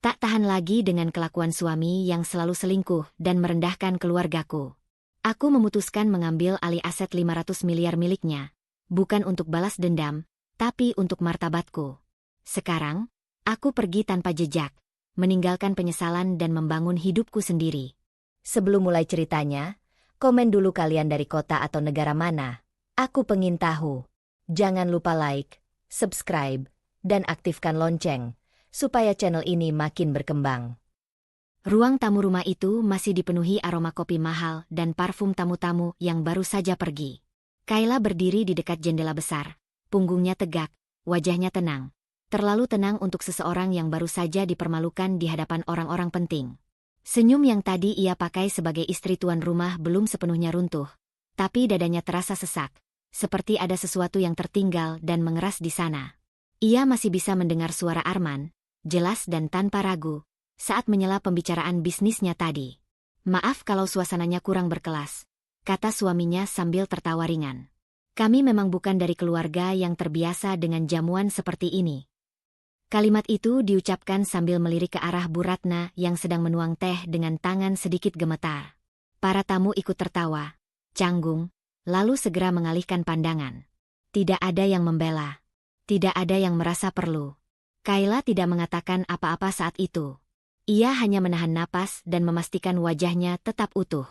Tak tahan lagi dengan kelakuan suami yang selalu selingkuh dan merendahkan keluargaku. Aku memutuskan mengambil alih aset 500 miliar miliknya, bukan untuk balas dendam, tapi untuk martabatku. Sekarang, aku pergi tanpa jejak, meninggalkan penyesalan dan membangun hidupku sendiri. Sebelum mulai ceritanya, komen dulu kalian dari kota atau negara mana. Aku pengen tahu. Jangan lupa like, subscribe, dan aktifkan lonceng, supaya channel ini makin berkembang. Ruang tamu rumah itu masih dipenuhi aroma kopi mahal dan parfum tamu-tamu yang baru saja pergi. Kayla berdiri di dekat jendela besar, punggungnya tegak, wajahnya tenang. Terlalu tenang untuk seseorang yang baru saja dipermalukan di hadapan orang-orang penting. Senyum yang tadi ia pakai sebagai istri tuan rumah belum sepenuhnya runtuh, tapi dadanya terasa sesak, seperti ada sesuatu yang tertinggal dan mengeras di sana. Ia masih bisa mendengar suara Arman, jelas dan tanpa ragu, saat menyela pembicaraan bisnisnya tadi. "Maaf kalau suasananya kurang berkelas," kata suaminya sambil tertawa ringan. "Kami memang bukan dari keluarga yang terbiasa dengan jamuan seperti ini." Kalimat itu diucapkan sambil melirik ke arah Bu Ratna yang sedang menuang teh dengan tangan sedikit gemetar. Para tamu ikut tertawa, canggung, lalu segera mengalihkan pandangan. Tidak ada yang membela. Tidak ada yang merasa perlu. Kayla tidak mengatakan apa-apa saat itu. Ia hanya menahan napas dan memastikan wajahnya tetap utuh.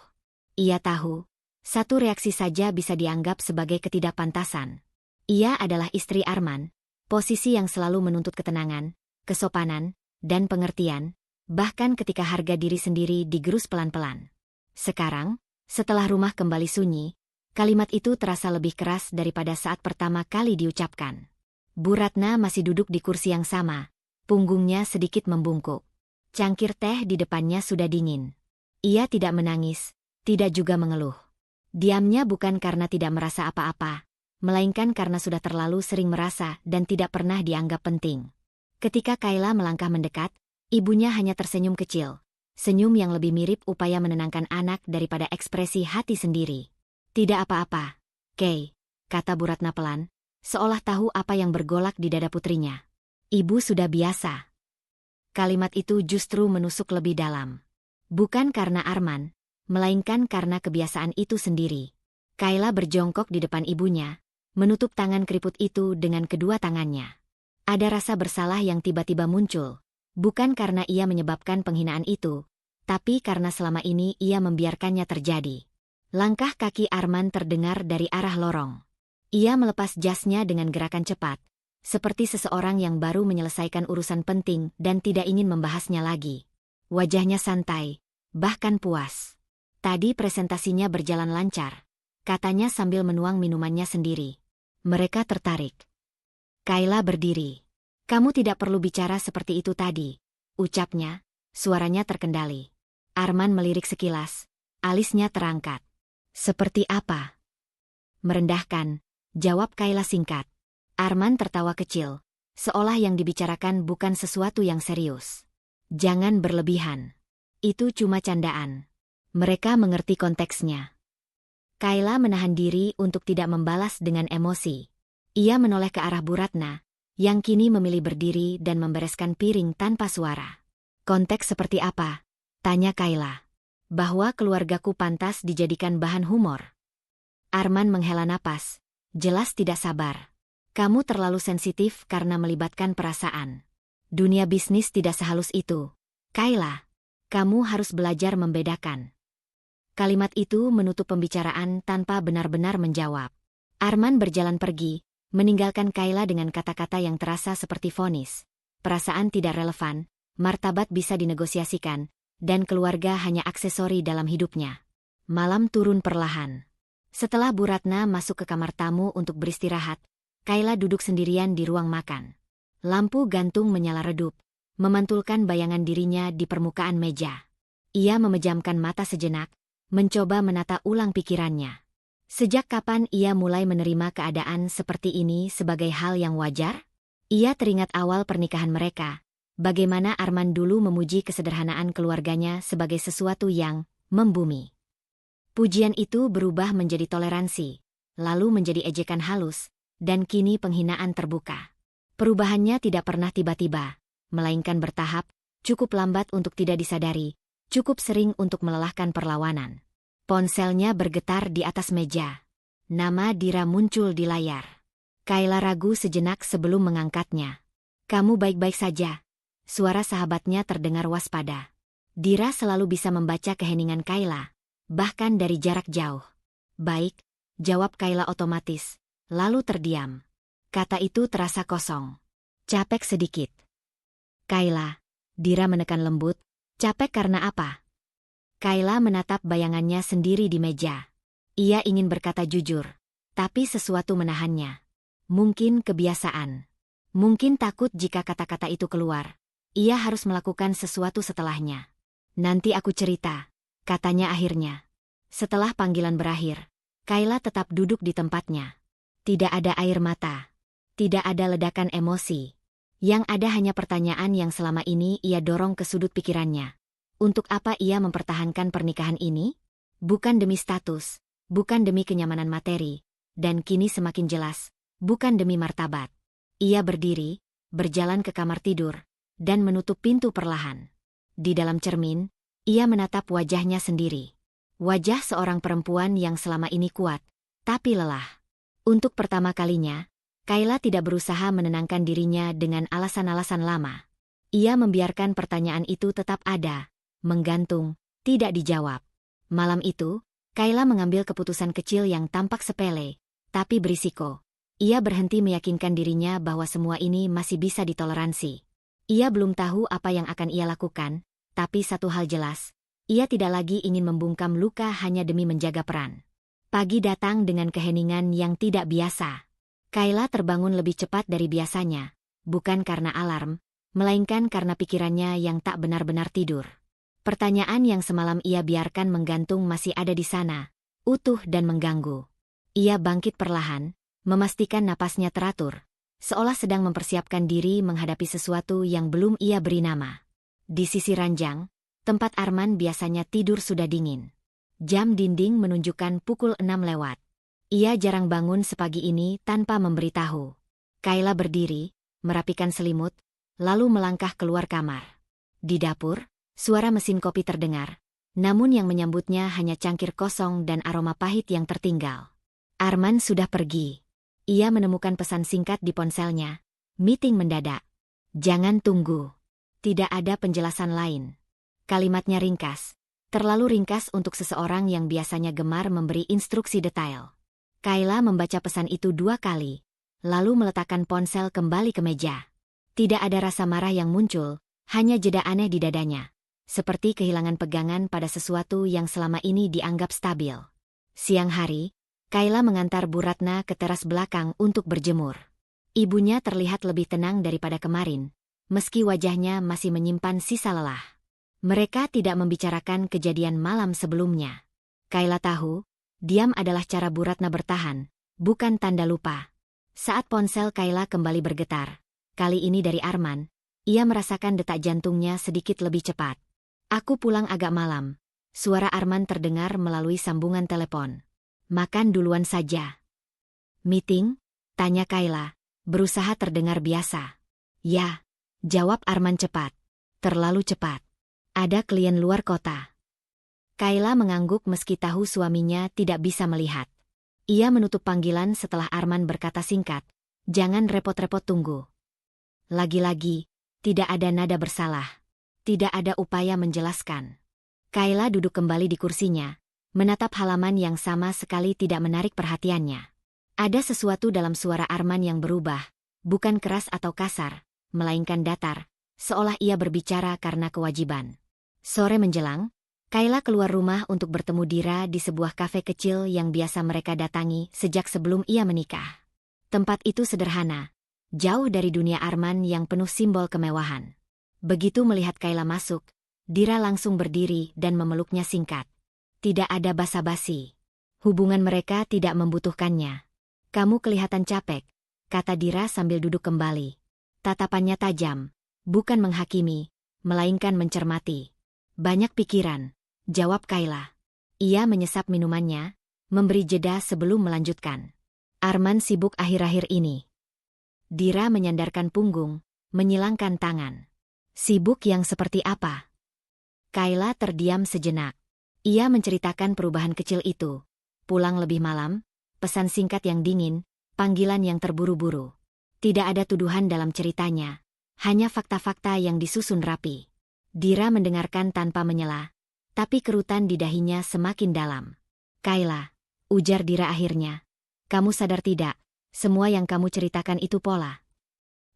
Ia tahu, satu reaksi saja bisa dianggap sebagai ketidakpantasan. Ia adalah istri Arman, posisi yang selalu menuntut ketenangan, kesopanan, dan pengertian, bahkan ketika harga diri sendiri digerus pelan-pelan. Sekarang, setelah rumah kembali sunyi, kalimat itu terasa lebih keras daripada saat pertama kali diucapkan. Bu Ratna masih duduk di kursi yang sama, punggungnya sedikit membungkuk. Cangkir teh di depannya sudah dingin. Ia tidak menangis, tidak juga mengeluh. Diamnya bukan karena tidak merasa apa-apa, melainkan karena sudah terlalu sering merasa dan tidak pernah dianggap penting. Ketika Kayla melangkah mendekat, ibunya hanya tersenyum kecil, senyum yang lebih mirip upaya menenangkan anak daripada ekspresi hati sendiri. "Tidak apa-apa, Kay," kata Bu Ratna pelan, seolah tahu apa yang bergolak di dada putrinya. "Ibu sudah biasa." Kalimat itu justru menusuk lebih dalam. Bukan karena Arman, melainkan karena kebiasaan itu sendiri. Kayla berjongkok di depan ibunya, menutup tangan keriput itu dengan kedua tangannya. Ada rasa bersalah yang tiba-tiba muncul, bukan karena ia menyebabkan penghinaan itu, tapi karena selama ini ia membiarkannya terjadi. Langkah kaki Arman terdengar dari arah lorong. Ia melepas jasnya dengan gerakan cepat, seperti seseorang yang baru menyelesaikan urusan penting dan tidak ingin membahasnya lagi. Wajahnya santai, bahkan puas. "Tadi presentasinya berjalan lancar," katanya sambil menuang minumannya sendiri. Mereka tertarik. Kayla berdiri. "Kamu tidak perlu bicara seperti itu tadi," ucapnya, suaranya terkendali. Arman melirik sekilas, alisnya terangkat. "Seperti apa?" "Merendahkan," jawab Kayla singkat. Arman tertawa kecil, seolah yang dibicarakan bukan sesuatu yang serius. "Jangan berlebihan. Itu cuma candaan." Mereka mengerti konteksnya. Kayla menahan diri untuk tidak membalas dengan emosi. Ia menoleh ke arah Bu Ratna, yang kini memilih berdiri dan membereskan piring tanpa suara. "Konteks seperti apa?" tanya Kayla. "Bahwa keluargaku pantas dijadikan bahan humor." Arman menghela napas, jelas tidak sabar. "Kamu terlalu sensitif karena melibatkan perasaan. Dunia bisnis tidak sehalus itu. Kayla, kamu harus belajar membedakan." Kalimat itu menutup pembicaraan tanpa benar-benar menjawab. Arman berjalan pergi, meninggalkan Kayla dengan kata-kata yang terasa seperti vonis. Perasaan tidak relevan, martabat bisa dinegosiasikan, dan keluarga hanya aksesori dalam hidupnya. Malam turun perlahan. Setelah Bu Ratna masuk ke kamar tamu untuk beristirahat, Kayla duduk sendirian di ruang makan. Lampu gantung menyala redup, memantulkan bayangan dirinya di permukaan meja. Ia memejamkan mata sejenak, mencoba menata ulang pikirannya. Sejak kapan ia mulai menerima keadaan seperti ini sebagai hal yang wajar? Ia teringat awal pernikahan mereka, bagaimana Arman dulu memuji kesederhanaan keluarganya sebagai sesuatu yang membumi. Pujian itu berubah menjadi toleransi, lalu menjadi ejekan halus, dan kini penghinaan terbuka. Perubahannya tidak pernah tiba-tiba, melainkan bertahap, Cukup lambat untuk tidak disadari, cukup sering untuk melelahkan perlawanan. Ponselnya bergetar di atas meja. Nama Dira muncul di layar. Kayla ragu sejenak sebelum mengangkatnya. "Kamu baik-baik saja?" Suara sahabatnya terdengar waspada. Dira selalu bisa membaca keheningan Kayla, bahkan dari jarak jauh. "Baik," jawab Kayla otomatis, lalu terdiam. Kata itu terasa kosong. "Capek sedikit." "Kayla," Dira menekan lembut, "capek karena apa?" Kayla menatap bayangannya sendiri di meja. Ia ingin berkata jujur, tapi sesuatu menahannya. Mungkin kebiasaan. Mungkin takut jika kata-kata itu keluar. Ia harus melakukan sesuatu setelahnya. "Nanti aku cerita," katanya akhirnya. Setelah panggilan berakhir, Kayla tetap duduk di tempatnya. Tidak ada air mata. Tidak ada ledakan emosi. Yang ada hanya pertanyaan yang selama ini ia dorong ke sudut pikirannya. Untuk apa ia mempertahankan pernikahan ini? Bukan demi status, bukan demi kenyamanan materi, dan kini semakin jelas, bukan demi martabat. Ia berdiri, berjalan ke kamar tidur, dan menutup pintu perlahan. Di dalam cermin, ia menatap wajahnya sendiri. Wajah seorang perempuan yang selama ini kuat, tapi lelah. Untuk pertama kalinya, Kayla tidak berusaha menenangkan dirinya dengan alasan-alasan lama. Ia membiarkan pertanyaan itu tetap ada, menggantung, tidak dijawab. Malam itu, Kayla mengambil keputusan kecil yang tampak sepele, tapi berisiko. Ia berhenti meyakinkan dirinya bahwa semua ini masih bisa ditoleransi. Ia belum tahu apa yang akan ia lakukan, tapi satu hal jelas, ia tidak lagi ingin membungkam luka hanya demi menjaga peran. Pagi datang dengan keheningan yang tidak biasa. Kayla terbangun lebih cepat dari biasanya, bukan karena alarm, melainkan karena pikirannya yang tak benar-benar tidur. Pertanyaan yang semalam ia biarkan menggantung masih ada di sana, utuh dan mengganggu. Ia bangkit perlahan, memastikan napasnya teratur, seolah sedang mempersiapkan diri menghadapi sesuatu yang belum ia beri nama. Di sisi ranjang, tempat Arman biasanya tidur sudah dingin. Jam dinding menunjukkan pukul 6 lewat. Ia jarang bangun sepagi ini tanpa memberitahu. Kayla berdiri, merapikan selimut, lalu melangkah keluar kamar. Di dapur, suara mesin kopi terdengar, namun yang menyambutnya hanya cangkir kosong dan aroma pahit yang tertinggal. Arman sudah pergi. Ia menemukan pesan singkat di ponselnya. "Meeting mendadak. Jangan tunggu." Tidak ada penjelasan lain. Kalimatnya ringkas. Terlalu ringkas untuk seseorang yang biasanya gemar memberi instruksi detail. Kayla membaca pesan itu 2 kali, lalu meletakkan ponsel kembali ke meja. Tidak ada rasa marah yang muncul, hanya jeda aneh di dadanya. Seperti kehilangan pegangan pada sesuatu yang selama ini dianggap stabil. Siang hari, Kayla mengantar Bu Ratna ke teras belakang untuk berjemur. Ibunya terlihat lebih tenang daripada kemarin, meski wajahnya masih menyimpan sisa lelah. Mereka tidak membicarakan kejadian malam sebelumnya. Kayla tahu, diam adalah cara Bu Ratna bertahan, bukan tanda lupa. Saat ponsel Kayla kembali bergetar, kali ini dari Arman, ia merasakan detak jantungnya sedikit lebih cepat. "Aku pulang agak malam." Suara Arman terdengar melalui sambungan telepon. "Makan duluan saja." "Meeting?" tanya Kayla, berusaha terdengar biasa. "Ya," jawab Arman cepat. "Terlalu cepat. Ada klien luar kota." Kayla mengangguk meski tahu suaminya tidak bisa melihat. Ia menutup panggilan setelah Arman berkata singkat, "Jangan repot-repot tunggu." Lagi-lagi, tidak ada nada bersalah. Tidak ada upaya menjelaskan. Kayla duduk kembali di kursinya, menatap halaman yang sama sekali tidak menarik perhatiannya. Ada sesuatu dalam suara Arman yang berubah, bukan keras atau kasar, melainkan datar, seolah ia berbicara karena kewajiban. Sore menjelang, Kayla keluar rumah untuk bertemu Dira di sebuah kafe kecil yang biasa mereka datangi sejak sebelum ia menikah. Tempat itu sederhana, jauh dari dunia Arman yang penuh simbol kemewahan. Begitu melihat Kayla masuk, Dira langsung berdiri dan memeluknya singkat. Tidak ada basa-basi. Hubungan mereka tidak membutuhkannya. "Kamu kelihatan capek," kata Dira sambil duduk kembali. Tatapannya tajam, bukan menghakimi, melainkan mencermati. "Banyak pikiran," jawab Kayla. Ia menyesap minumannya, memberi jeda sebelum melanjutkan. "Arman sibuk akhir-akhir ini." Dira menyandarkan punggung, menyilangkan tangan. Sibuk yang seperti apa? Kayla terdiam sejenak. Ia menceritakan perubahan kecil itu. Pulang lebih malam, pesan singkat yang dingin, panggilan yang terburu-buru. Tidak ada tuduhan dalam ceritanya. Hanya fakta-fakta yang disusun rapi. Dira mendengarkan tanpa menyela, tapi kerutan di dahinya semakin dalam. Kayla, ujar Dira akhirnya. Kamu sadar tidak, semua yang kamu ceritakan itu pola.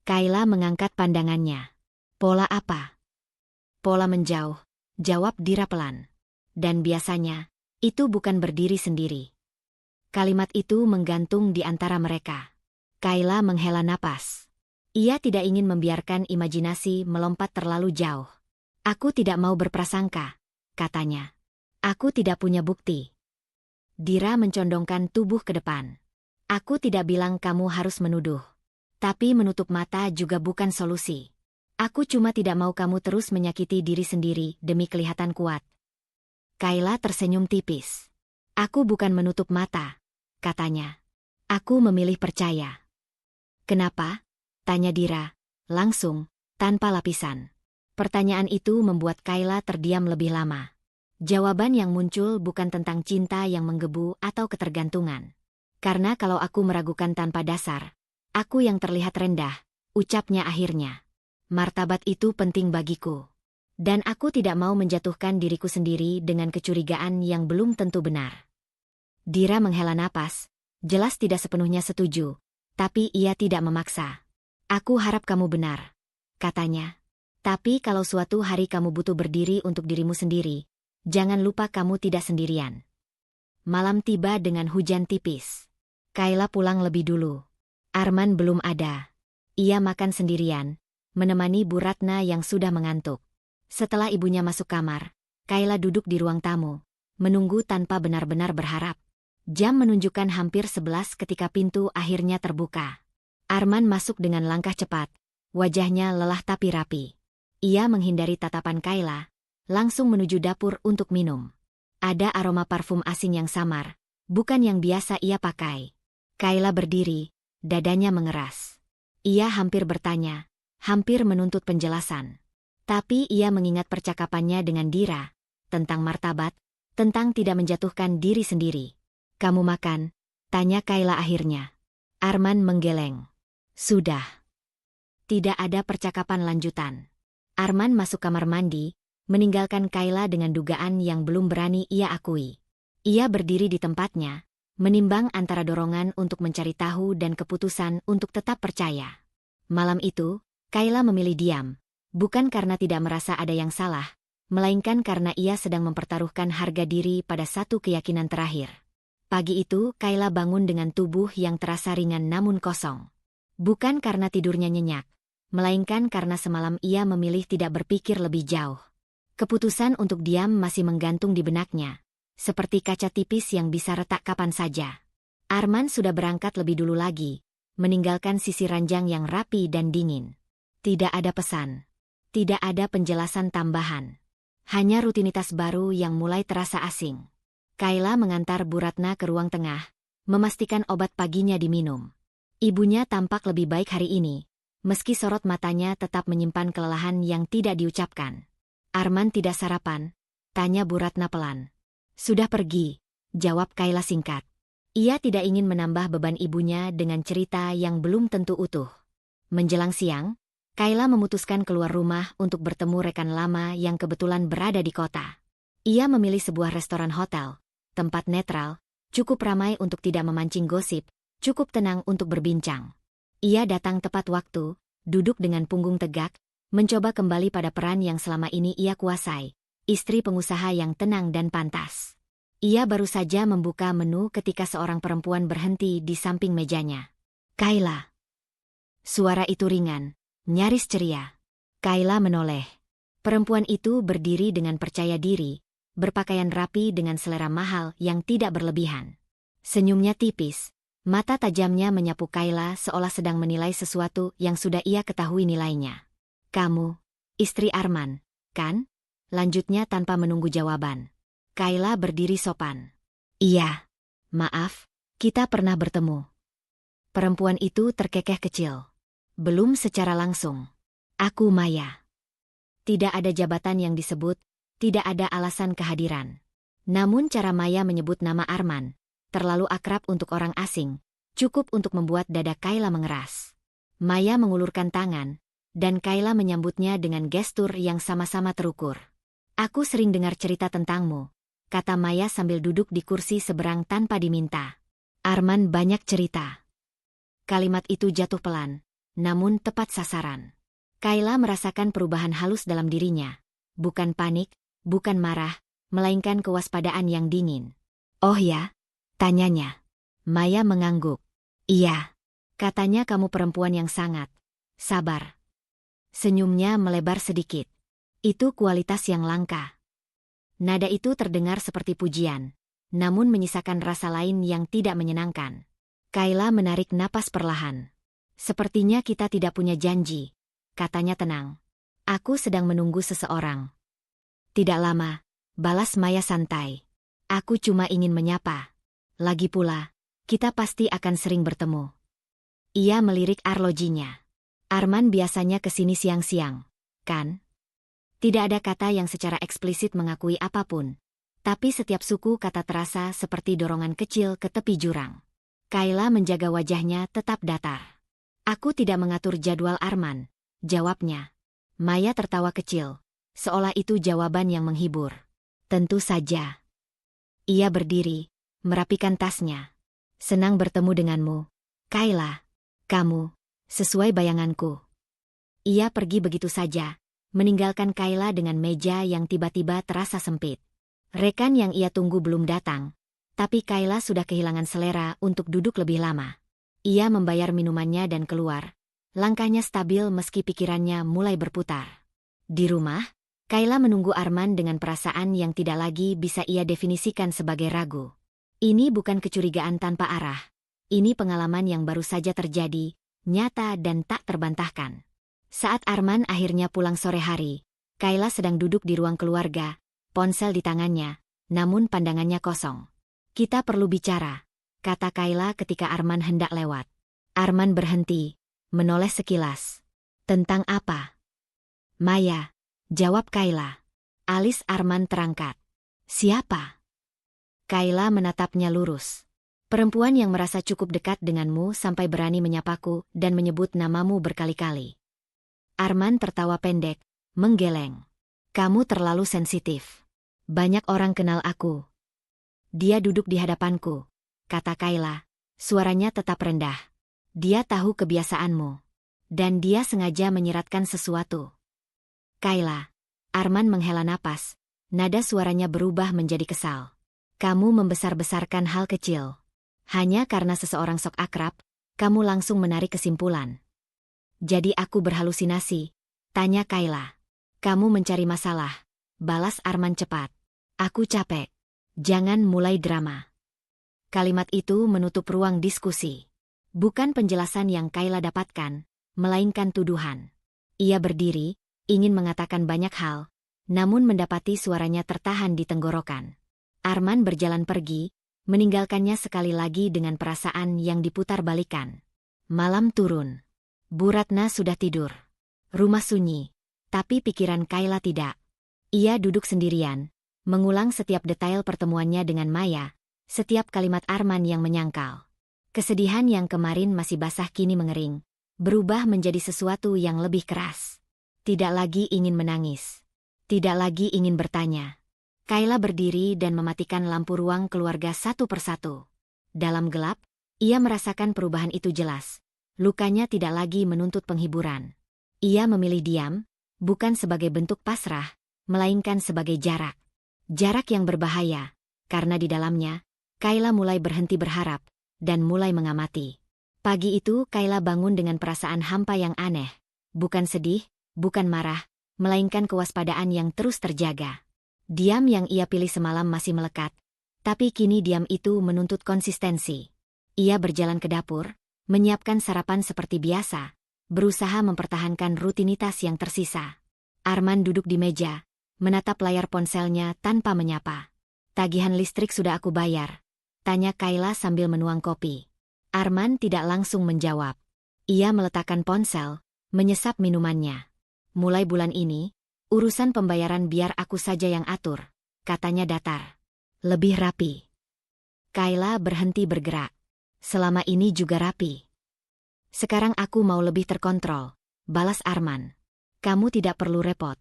Kayla mengangkat pandangannya. Pola apa? Pola menjauh, jawab Dira pelan. Dan biasanya, itu bukan berdiri sendiri. Kalimat itu menggantung di antara mereka. Kayla menghela napas. Ia tidak ingin membiarkan imajinasi melompat terlalu jauh. Aku tidak mau berprasangka, katanya. Aku tidak punya bukti. Dira mencondongkan tubuh ke depan. Aku tidak bilang kamu harus menuduh. Tapi menutup mata juga bukan solusi. Aku cuma tidak mau kamu terus menyakiti diri sendiri demi kelihatan kuat. Kayla tersenyum tipis. Aku bukan menutup mata, katanya. Aku memilih percaya. Kenapa? Tanya Dira, langsung, tanpa lapisan. Pertanyaan itu membuat Kayla terdiam lebih lama. Jawaban yang muncul bukan tentang cinta yang menggebu atau ketergantungan. Karena kalau aku meragukan tanpa dasar, aku yang terlihat rendah, ucapnya akhirnya. Martabat itu penting bagiku. Dan aku tidak mau menjatuhkan diriku sendiri dengan kecurigaan yang belum tentu benar. Dira menghela napas, jelas tidak sepenuhnya setuju, tapi ia tidak memaksa. Aku harap kamu benar, katanya. Tapi kalau suatu hari kamu butuh berdiri untuk dirimu sendiri, jangan lupa kamu tidak sendirian. Malam tiba dengan hujan tipis. Kayla pulang lebih dulu. Arman belum ada. Ia makan sendirian, menemani Bu Ratna yang sudah mengantuk. Setelah ibunya masuk kamar, Kayla duduk di ruang tamu, menunggu tanpa benar-benar berharap. Jam menunjukkan hampir 11 ketika pintu akhirnya terbuka. Arman masuk dengan langkah cepat, wajahnya lelah tapi rapi. Ia menghindari tatapan Kayla, langsung menuju dapur untuk minum. Ada aroma parfum asing yang samar, bukan yang biasa ia pakai. Kayla berdiri, dadanya mengeras. Ia hampir bertanya, hampir menuntut penjelasan. Tapi ia mengingat percakapannya dengan Dira, tentang martabat, tentang tidak menjatuhkan diri sendiri. Kamu makan? Tanya Kayla akhirnya. Arman menggeleng. Sudah. Tidak ada percakapan lanjutan. Arman masuk kamar mandi, meninggalkan Kayla dengan dugaan yang belum berani ia akui. Ia berdiri di tempatnya, menimbang antara dorongan untuk mencari tahu dan keputusan untuk tetap percaya. Malam itu, Kayla memilih diam, bukan karena tidak merasa ada yang salah, melainkan karena ia sedang mempertaruhkan harga diri pada satu keyakinan terakhir. Pagi itu, Kayla bangun dengan tubuh yang terasa ringan namun kosong. Bukan karena tidurnya nyenyak, melainkan karena semalam ia memilih tidak berpikir lebih jauh. Keputusan untuk diam masih menggantung di benaknya, seperti kaca tipis yang bisa retak kapan saja. Arman sudah berangkat lebih dulu lagi, meninggalkan sisi ranjang yang rapi dan dingin. Tidak ada pesan. Tidak ada penjelasan tambahan. Hanya rutinitas baru yang mulai terasa asing. Kayla mengantar Bu Ratna ke ruang tengah, memastikan obat paginya diminum. Ibunya tampak lebih baik hari ini, meski sorot matanya tetap menyimpan kelelahan yang tidak diucapkan. Arman tidak sarapan? Tanya Bu Ratna pelan. Sudah pergi, jawab Kayla singkat. Ia tidak ingin menambah beban ibunya dengan cerita yang belum tentu utuh. Menjelang siang, Kayla memutuskan keluar rumah untuk bertemu rekan lama yang kebetulan berada di kota. Ia memilih sebuah restoran hotel, tempat netral, cukup ramai untuk tidak memancing gosip, cukup tenang untuk berbincang. Ia datang tepat waktu, duduk dengan punggung tegak, mencoba kembali pada peran yang selama ini ia kuasai, istri pengusaha yang tenang dan pantas. Ia baru saja membuka menu ketika seorang perempuan berhenti di samping mejanya. Kayla. Suara itu ringan, nyaris ceria. Kayla menoleh. Perempuan itu berdiri dengan percaya diri, berpakaian rapi dengan selera mahal yang tidak berlebihan. Senyumnya tipis, mata tajamnya menyapu Kayla seolah sedang menilai sesuatu yang sudah ia ketahui nilainya. Kamu, istri Arman, kan? Lanjutnya tanpa menunggu jawaban. Kayla berdiri sopan. Iya. Maaf, kita pernah bertemu. Perempuan itu terkekeh kecil. Belum secara langsung. Aku Maya. Tidak ada jabatan yang disebut, tidak ada alasan kehadiran. Namun cara Maya menyebut nama Arman, terlalu akrab untuk orang asing, cukup untuk membuat dada Kayla mengeras. Maya mengulurkan tangan, dan Kayla menyambutnya dengan gestur yang sama-sama terukur. Aku sering dengar cerita tentangmu, kata Maya sambil duduk di kursi seberang tanpa diminta. Arman banyak cerita. Kalimat itu jatuh pelan, namun tepat sasaran. Kayla merasakan perubahan halus dalam dirinya. Bukan panik, bukan marah, melainkan kewaspadaan yang dingin. Oh ya? Tanyanya. Maya mengangguk. Iya. Katanya kamu perempuan yang sangat sabar. Senyumnya melebar sedikit. Itu kualitas yang langka. Nada itu terdengar seperti pujian, namun menyisakan rasa lain yang tidak menyenangkan. Kayla menarik napas perlahan. Sepertinya kita tidak punya janji, katanya tenang. Aku sedang menunggu seseorang. Tidak lama, balas Maya santai. Aku cuma ingin menyapa. Lagi pula, kita pasti akan sering bertemu. Ia melirik arlojinya. Arman biasanya kesini siang-siang, kan? Tidak ada kata yang secara eksplisit mengakui apapun. Tapi setiap suku kata terasa seperti dorongan kecil ke tepi jurang. Kayla menjaga wajahnya tetap datar. Aku tidak mengatur jadwal Arman, jawabnya. Maya tertawa kecil, seolah itu jawaban yang menghibur. Tentu saja. Ia berdiri, merapikan tasnya. Senang bertemu denganmu, Kayla. Kamu, sesuai bayanganku. Ia pergi begitu saja, meninggalkan Kayla dengan meja yang tiba-tiba terasa sempit. Rekan yang ia tunggu belum datang, tapi Kayla sudah kehilangan selera untuk duduk lebih lama. Ia membayar minumannya dan keluar. Langkahnya stabil meski pikirannya mulai berputar. Di rumah, Kayla menunggu Arman dengan perasaan yang tidak lagi bisa ia definisikan sebagai ragu. Ini bukan kecurigaan tanpa arah. Ini pengalaman yang baru saja terjadi, nyata dan tak terbantahkan. Saat Arman akhirnya pulang sore hari, Kayla sedang duduk di ruang keluarga, ponsel di tangannya, namun pandangannya kosong. Kita perlu bicara, kata Kayla ketika Arman hendak lewat. Arman berhenti, menoleh sekilas. Tentang apa? Maya, jawab Kayla. Alis Arman terangkat. Siapa? Kayla menatapnya lurus. Perempuan yang merasa cukup dekat denganmu sampai berani menyapaku dan menyebut namamu berkali-kali. Arman tertawa pendek, menggeleng. Kamu terlalu sensitif. Banyak orang kenal aku. Dia duduk di hadapanku, kata Kayla. Suaranya tetap rendah. Dia tahu kebiasaanmu. Dan dia sengaja menyiratkan sesuatu. Kayla. Arman menghela napas. Nada suaranya berubah menjadi kesal. Kamu membesar-besarkan hal kecil. Hanya karena seseorang sok akrab, kamu langsung menarik kesimpulan. Jadi aku berhalusinasi, tanya Kayla. Kamu mencari masalah, balas Arman cepat. Aku capek. Jangan mulai drama. Kalimat itu menutup ruang diskusi. Bukan penjelasan yang Kayla dapatkan, melainkan tuduhan. Ia berdiri, ingin mengatakan banyak hal, namun mendapati suaranya tertahan di tenggorokan. Arman berjalan pergi, meninggalkannya sekali lagi dengan perasaan yang diputar-balikan. Malam turun. Bu Ratna sudah tidur. Rumah sunyi, tapi pikiran Kayla tidak. Ia duduk sendirian, mengulang setiap detail pertemuannya dengan Maya, setiap kalimat Arman yang menyangkal. Kesedihan yang kemarin masih basah kini mengering, berubah menjadi sesuatu yang lebih keras. Tidak lagi ingin menangis. Tidak lagi ingin bertanya. Kayla berdiri dan mematikan lampu ruang keluarga satu persatu. Dalam gelap, ia merasakan perubahan itu jelas. Lukanya tidak lagi menuntut penghiburan. Ia memilih diam, bukan sebagai bentuk pasrah, melainkan sebagai jarak. Jarak yang berbahaya, karena di dalamnya, Kayla mulai berhenti berharap, dan mulai mengamati. Pagi itu Kayla bangun dengan perasaan hampa yang aneh. Bukan sedih, bukan marah, melainkan kewaspadaan yang terus terjaga. Diam yang ia pilih semalam masih melekat, tapi kini diam itu menuntut konsistensi. Ia berjalan ke dapur, menyiapkan sarapan seperti biasa, berusaha mempertahankan rutinitas yang tersisa. Arman duduk di meja, menatap layar ponselnya tanpa menyapa. Tagihan listrik sudah aku bayar, tanya Kayla sambil menuang kopi. Arman tidak langsung menjawab. Ia meletakkan ponsel, menyesap minumannya. Mulai bulan ini, Urusan pembayaran biar aku saja yang atur, katanya datar. Lebih rapi. Kayla berhenti bergerak. Selama ini juga rapi. Sekarang aku mau lebih terkontrol, balas Arman. Kamu tidak perlu repot.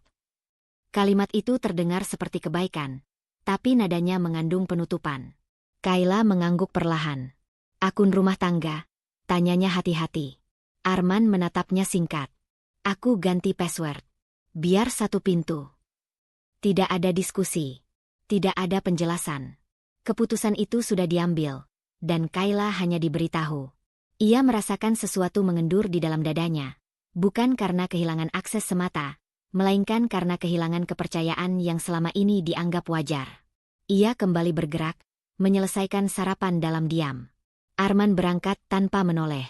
Kalimat itu terdengar seperti kebaikan, tapi nadanya mengandung penutupan. Kayla mengangguk perlahan. Akun rumah tangga, tanyanya hati-hati. Arman menatapnya singkat. Aku ganti password. Biar satu pintu. Tidak ada diskusi. Tidak ada penjelasan. Keputusan itu sudah diambil, dan Kayla hanya diberitahu. Ia merasakan sesuatu mengendur di dalam dadanya. Bukan karena kehilangan akses semata, melainkan karena kehilangan kepercayaan yang selama ini dianggap wajar. Ia kembali bergerak, menyelesaikan sarapan dalam diam. Arman berangkat tanpa menoleh.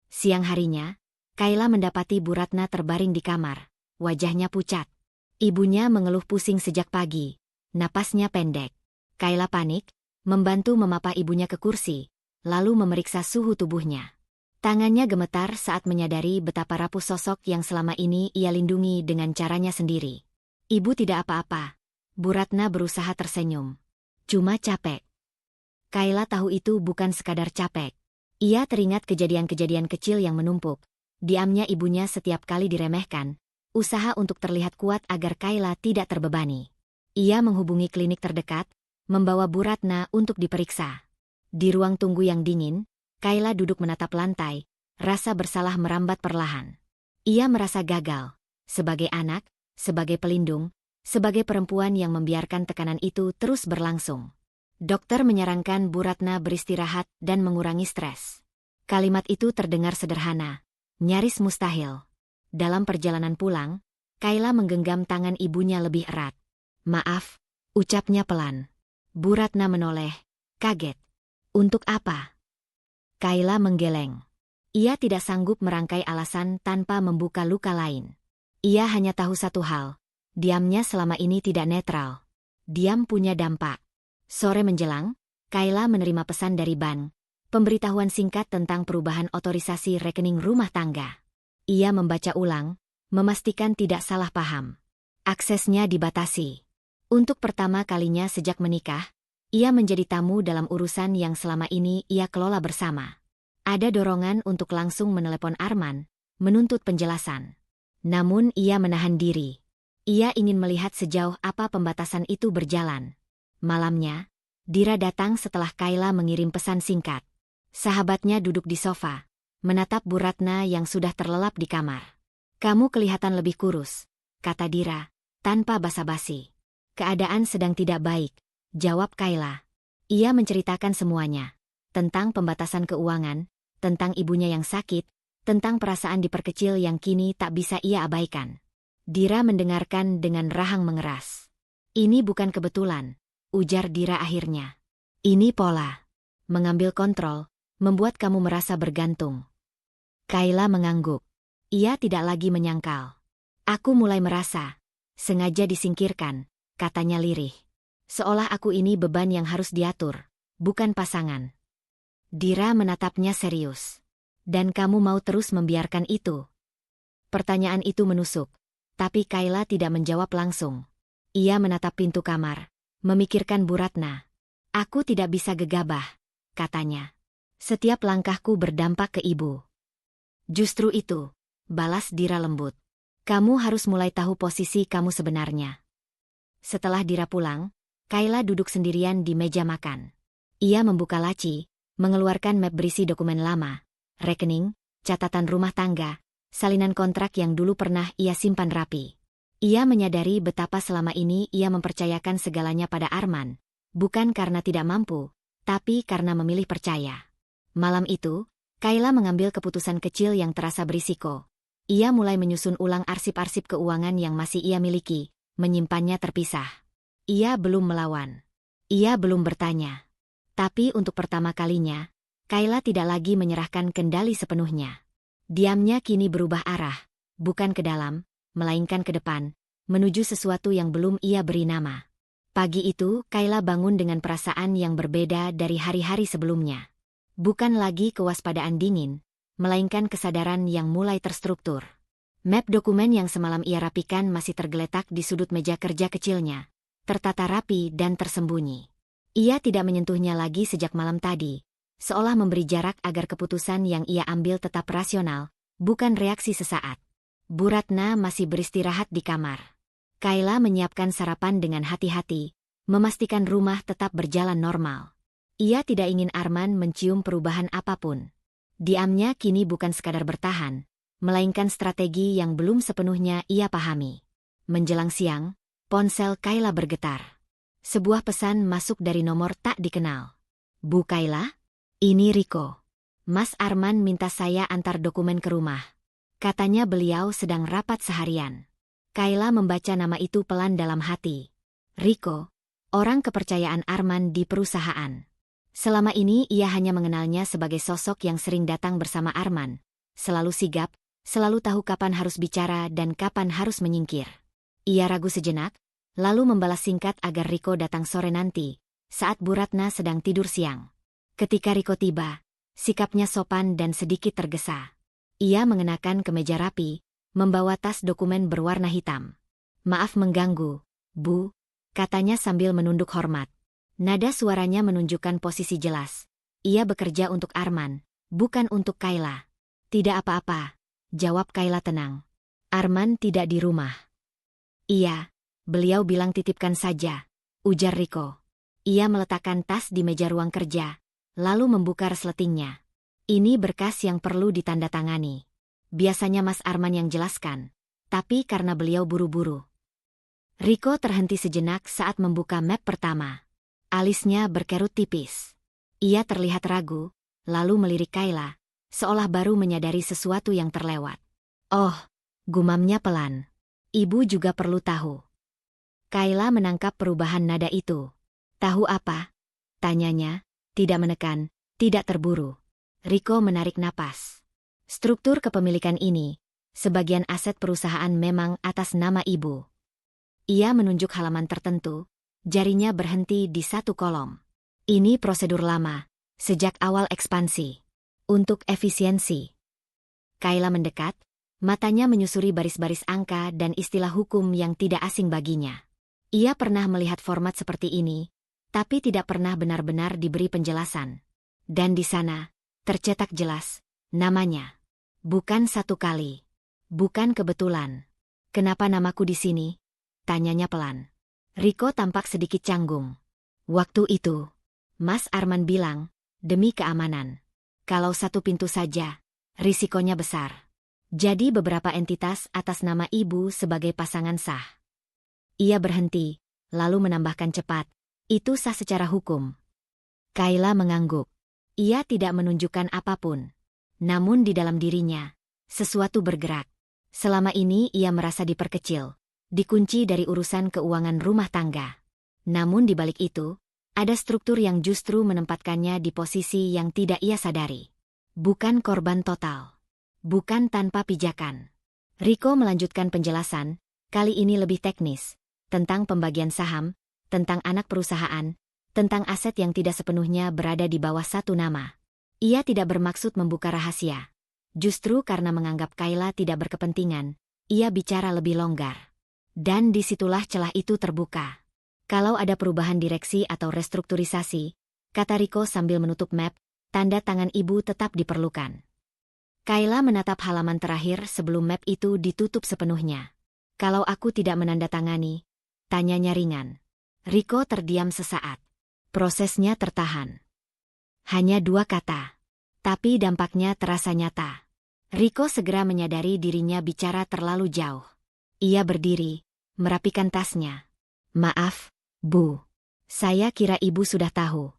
Siang harinya, Kayla mendapati Bu Ratna terbaring di kamar. Wajahnya pucat. Ibunya mengeluh pusing sejak pagi. Napasnya pendek. Kayla panik, membantu memapah ibunya ke kursi, lalu memeriksa suhu tubuhnya. Tangannya gemetar saat menyadari betapa rapuh sosok yang selama ini ia lindungi dengan caranya sendiri. Ibu tidak apa-apa. Bu Ratna berusaha tersenyum. Cuma capek. Kayla tahu itu bukan sekadar capek. Ia teringat kejadian-kejadian kecil yang menumpuk. Diamnya ibunya setiap kali diremehkan. Usaha untuk terlihat kuat agar Kayla tidak terbebani. Ia menghubungi klinik terdekat, membawa Bu Ratna untuk diperiksa. Di ruang tunggu yang dingin, Kayla duduk menatap lantai, rasa bersalah merambat perlahan. Ia merasa gagal, sebagai anak, sebagai pelindung, sebagai perempuan yang membiarkan tekanan itu terus berlangsung. Dokter menyarankan Bu Ratna beristirahat dan mengurangi stres. Kalimat itu terdengar sederhana, nyaris mustahil. Dalam perjalanan pulang, Kayla menggenggam tangan ibunya lebih erat. Maaf, ucapnya pelan. Bu Ratna menoleh, kaget. Untuk apa? Kayla menggeleng. Ia tidak sanggup merangkai alasan tanpa membuka luka lain. Ia hanya tahu satu hal. Diamnya selama ini tidak netral. Diam punya dampak. Sore menjelang, Kayla menerima pesan dari bank. Pemberitahuan singkat tentang perubahan otorisasi rekening rumah tangga. Ia membaca ulang, memastikan tidak salah paham. Aksesnya dibatasi. Untuk pertama kalinya sejak menikah, ia menjadi tamu dalam urusan yang selama ini ia kelola bersama. Ada dorongan untuk langsung menelepon Arman, menuntut penjelasan. Namun ia menahan diri. Ia ingin melihat sejauh apa pembatasan itu berjalan. Malamnya, Dira datang setelah Kayla mengirim pesan singkat. Sahabatnya duduk di sofa, menatap Bu Ratna yang sudah terlelap di kamar. Kamu kelihatan lebih kurus, kata Dira, tanpa basa-basi. Keadaan sedang tidak baik, jawab Kayla. Ia menceritakan semuanya. Tentang pembatasan keuangan, tentang ibunya yang sakit, tentang perasaan diperkecil yang kini tak bisa ia abaikan. Dira mendengarkan dengan rahang mengeras. Ini bukan kebetulan, ujar Dira akhirnya. Ini pola. Mengambil kontrol, membuat kamu merasa bergantung. Kayla mengangguk. Ia tidak lagi menyangkal. Aku mulai merasa, sengaja disingkirkan, katanya lirih. Seolah aku ini beban yang harus diatur, bukan pasangan. Dira menatapnya serius. Dan kamu mau terus membiarkan itu? Pertanyaan itu menusuk, tapi Kayla tidak menjawab langsung. Ia menatap pintu kamar, memikirkan Bu Ratna. Aku tidak bisa gegabah, katanya. Setiap langkahku berdampak ke ibu. Justru itu, balas Dira lembut. Kamu harus mulai tahu posisi kamu sebenarnya. Setelah Dira pulang, Kayla duduk sendirian di meja makan. Ia membuka laci, mengeluarkan map berisi dokumen lama, rekening, catatan rumah tangga, salinan kontrak yang dulu pernah ia simpan rapi. Ia menyadari betapa selama ini ia mempercayakan segalanya pada Arman, bukan karena tidak mampu, tapi karena memilih percaya. Malam itu, Kayla mengambil keputusan kecil yang terasa berisiko. Ia mulai menyusun ulang arsip-arsip keuangan yang masih ia miliki, menyimpannya terpisah. Ia belum melawan. Ia belum bertanya. Tapi untuk pertama kalinya, Kayla tidak lagi menyerahkan kendali sepenuhnya. Diamnya kini berubah arah, bukan ke dalam, melainkan ke depan, menuju sesuatu yang belum ia beri nama. Pagi itu, Kayla bangun dengan perasaan yang berbeda dari hari-hari sebelumnya. Bukan lagi kewaspadaan dingin, melainkan kesadaran yang mulai terstruktur. Map dokumen yang semalam ia rapikan masih tergeletak di sudut meja kerja kecilnya, tertata rapi dan tersembunyi. Ia tidak menyentuhnya lagi sejak malam tadi, seolah memberi jarak agar keputusan yang ia ambil tetap rasional, bukan reaksi sesaat. Bu Ratna masih beristirahat di kamar. Kayla menyiapkan sarapan dengan hati-hati, memastikan rumah tetap berjalan normal. Ia tidak ingin Arman mencium perubahan apapun. Diamnya kini bukan sekadar bertahan, melainkan strategi yang belum sepenuhnya ia pahami. Menjelang siang, ponsel Kayla bergetar. Sebuah pesan masuk dari nomor tak dikenal. Bu Kayla? Ini Riko. Mas Arman minta saya antar dokumen ke rumah. Katanya beliau sedang rapat seharian. Kayla membaca nama itu pelan dalam hati. Riko, orang kepercayaan Arman di perusahaan. Selama ini ia hanya mengenalnya sebagai sosok yang sering datang bersama Arman. Selalu sigap, selalu tahu kapan harus bicara dan kapan harus menyingkir. Ia ragu sejenak, lalu membalas singkat agar Riko datang sore nanti, saat Bu Ratna sedang tidur siang. Ketika Riko tiba, sikapnya sopan dan sedikit tergesa. Ia mengenakan kemeja rapi, membawa tas dokumen berwarna hitam. Maaf mengganggu, Bu, katanya sambil menunduk hormat. Nada suaranya menunjukkan posisi jelas. Ia bekerja untuk Arman, bukan untuk Kayla. Tidak apa-apa, jawab Kayla tenang. Arman tidak di rumah. Iya, beliau bilang titipkan saja, ujar Riko. Ia meletakkan tas di meja ruang kerja, lalu membuka resletingnya. Ini berkas yang perlu ditandatangani. Biasanya Mas Arman yang jelaskan, tapi karena beliau buru-buru. Riko terhenti sejenak saat membuka map pertama. Alisnya berkerut tipis. Ia terlihat ragu, lalu melirik Kayla, seolah baru menyadari sesuatu yang terlewat. Oh, gumamnya pelan. Ibu juga perlu tahu. Kayla menangkap perubahan nada itu. Tahu apa? Tanyanya, tidak menekan, tidak terburu. Riko menarik napas. Struktur kepemilikan ini, sebagian aset perusahaan memang atas nama ibu. Ia menunjuk halaman tertentu, jarinya berhenti di satu kolom. Ini prosedur lama, sejak awal ekspansi. Untuk efisiensi. Kayla mendekat, matanya menyusuri baris-baris angka dan istilah hukum yang tidak asing baginya. Ia pernah melihat format seperti ini, tapi tidak pernah benar-benar diberi penjelasan. Dan di sana, tercetak jelas, namanya. Bukan satu kali. Bukan kebetulan. Kenapa namaku di sini? Tanyanya pelan. Riko tampak sedikit canggung. Waktu itu, Mas Arman bilang, demi keamanan. Kalau satu pintu saja, risikonya besar. Jadi beberapa entitas atas nama ibu sebagai pasangan sah. Ia berhenti, lalu menambahkan cepat, itu sah secara hukum. Kayla mengangguk. Ia tidak menunjukkan apapun. Namun di dalam dirinya, sesuatu bergerak. Selama ini ia merasa diperkecil, dikunci dari urusan keuangan rumah tangga. Namun di balik itu, ada struktur yang justru menempatkannya di posisi yang tidak ia sadari. Bukan korban total. Bukan tanpa pijakan. Riko melanjutkan penjelasan, kali ini lebih teknis, tentang pembagian saham, tentang anak perusahaan, tentang aset yang tidak sepenuhnya berada di bawah satu nama. Ia tidak bermaksud membuka rahasia. Justru karena menganggap Kayla tidak berkepentingan, ia bicara lebih longgar. Dan disitulah celah itu terbuka. Kalau ada perubahan direksi atau restrukturisasi, kata Riko sambil menutup map, tanda tangan ibu tetap diperlukan. Kayla menatap halaman terakhir sebelum map itu ditutup sepenuhnya. Kalau aku tidak menandatangani, tanyanya ringan. Riko terdiam sesaat. Prosesnya tertahan. Hanya 2 kata. Tapi dampaknya terasa nyata. Riko segera menyadari dirinya bicara terlalu jauh. Ia berdiri, merapikan tasnya. Maaf, Bu. Saya kira ibu sudah tahu.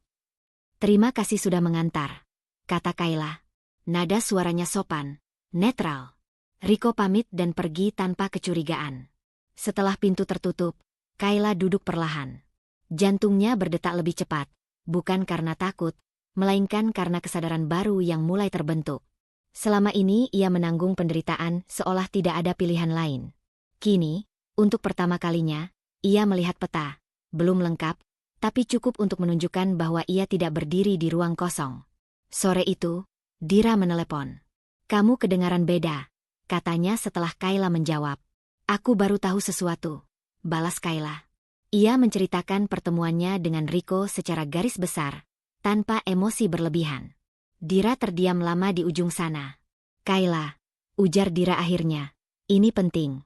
Terima kasih sudah mengantar, kata Kayla. Nada suaranya sopan, netral. Riko pamit dan pergi tanpa kecurigaan. Setelah pintu tertutup, Kayla duduk perlahan. Jantungnya berdetak lebih cepat, bukan karena takut, melainkan karena kesadaran baru yang mulai terbentuk. Selama ini ia menanggung penderitaan seolah tidak ada pilihan lain. Kini, untuk pertama kalinya, ia melihat peta, belum lengkap, tapi cukup untuk menunjukkan bahwa ia tidak berdiri di ruang kosong. Sore itu, Dira menelepon. Kamu kedengaran beda, katanya setelah Kayla menjawab. Aku baru tahu sesuatu, balas Kayla. Ia menceritakan pertemuannya dengan Rico secara garis besar, tanpa emosi berlebihan. Dira terdiam lama di ujung sana. Kayla, ujar Dira akhirnya, ini penting.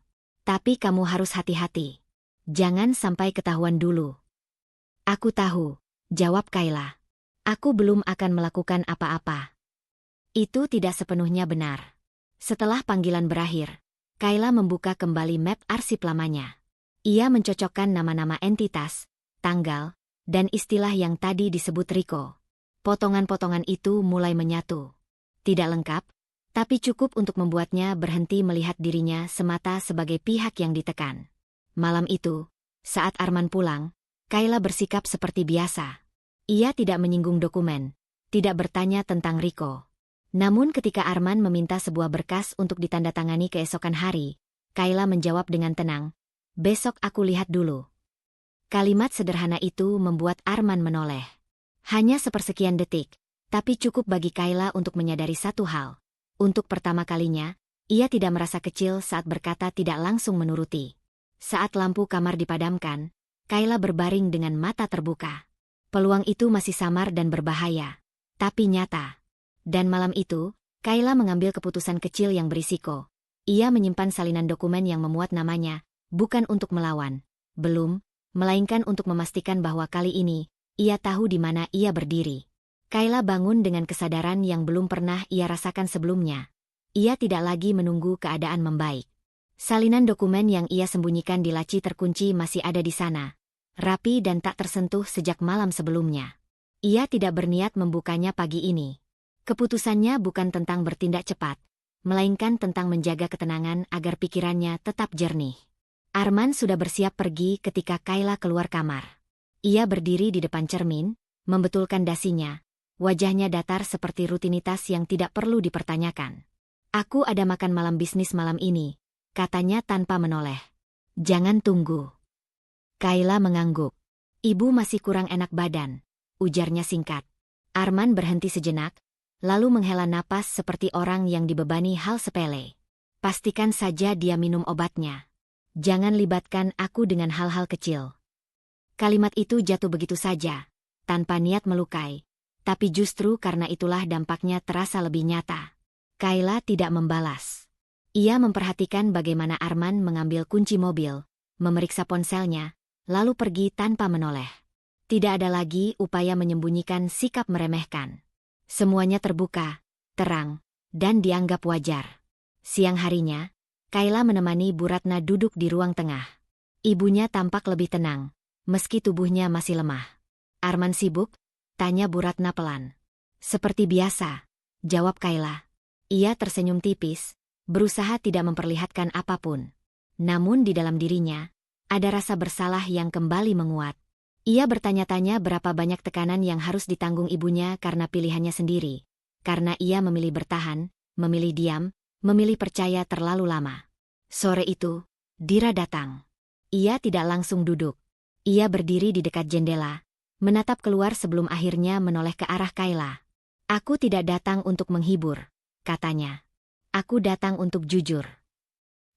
Tapi kamu harus hati-hati. Jangan sampai ketahuan dulu. Aku tahu, jawab Kayla. Aku belum akan melakukan apa-apa. Itu tidak sepenuhnya benar. Setelah panggilan berakhir, Kayla membuka kembali map arsip lamanya. Ia mencocokkan nama-nama entitas, tanggal, dan istilah yang tadi disebut Rico. Potongan-potongan itu mulai menyatu. Tidak lengkap, tapi cukup untuk membuatnya berhenti melihat dirinya semata sebagai pihak yang ditekan. Malam itu, saat Arman pulang, Kayla bersikap seperti biasa. Ia tidak menyinggung dokumen, tidak bertanya tentang Rico. Namun ketika Arman meminta sebuah berkas untuk ditandatangani keesokan hari, Kayla menjawab dengan tenang, besok aku lihat dulu. Kalimat sederhana itu membuat Arman menoleh. Hanya sepersekian detik, tapi cukup bagi Kayla untuk menyadari satu hal. Untuk pertama kalinya, ia tidak merasa kecil saat berkata tidak langsung menuruti. Saat lampu kamar dipadamkan, Kayla berbaring dengan mata terbuka. Peluang itu masih samar dan berbahaya, tapi nyata. Dan malam itu, Kayla mengambil keputusan kecil yang berisiko. Ia menyimpan salinan dokumen yang memuat namanya, bukan untuk melawan. Belum, melainkan untuk memastikan bahwa kali ini, ia tahu di mana ia berdiri. Kayla bangun dengan kesadaran yang belum pernah ia rasakan sebelumnya. Ia tidak lagi menunggu keadaan membaik. Salinan dokumen yang ia sembunyikan di laci terkunci masih ada di sana, rapi dan tak tersentuh sejak malam sebelumnya. Ia tidak berniat membukanya pagi ini. Keputusannya bukan tentang bertindak cepat, melainkan tentang menjaga ketenangan agar pikirannya tetap jernih. Arman sudah bersiap pergi ketika Kayla keluar kamar. Ia berdiri di depan cermin, membetulkan dasinya. Wajahnya datar seperti rutinitas yang tidak perlu dipertanyakan. Aku ada makan malam bisnis malam ini, katanya tanpa menoleh. Jangan tunggu. Kayla mengangguk. Ibu masih kurang enak badan, ujarnya singkat. Arman berhenti sejenak, lalu menghela napas seperti orang yang dibebani hal sepele. Pastikan saja dia minum obatnya. Jangan libatkan aku dengan hal-hal kecil. Kalimat itu jatuh begitu saja, tanpa niat melukai. Tapi justru karena itulah dampaknya terasa lebih nyata. Kayla tidak membalas. Ia memperhatikan bagaimana Arman mengambil kunci mobil, memeriksa ponselnya, lalu pergi tanpa menoleh. Tidak ada lagi upaya menyembunyikan sikap meremehkan. Semuanya terbuka, terang, dan dianggap wajar. Siang harinya, Kayla menemani Bu Ratna duduk di ruang tengah. Ibunya tampak lebih tenang, meski tubuhnya masih lemah. Arman sibuk? Tanya Bu Ratna pelan. Seperti biasa, jawab Kayla. Ia tersenyum tipis, berusaha tidak memperlihatkan apapun. Namun di dalam dirinya, ada rasa bersalah yang kembali menguat. Ia bertanya-tanya berapa banyak tekanan yang harus ditanggung ibunya karena pilihannya sendiri. Karena ia memilih bertahan, memilih diam, memilih percaya terlalu lama. Sore itu, Dira datang. Ia tidak langsung duduk. Ia berdiri di dekat jendela, menatap keluar sebelum akhirnya menoleh ke arah Kayla. Aku tidak datang untuk menghibur, katanya. Aku datang untuk jujur.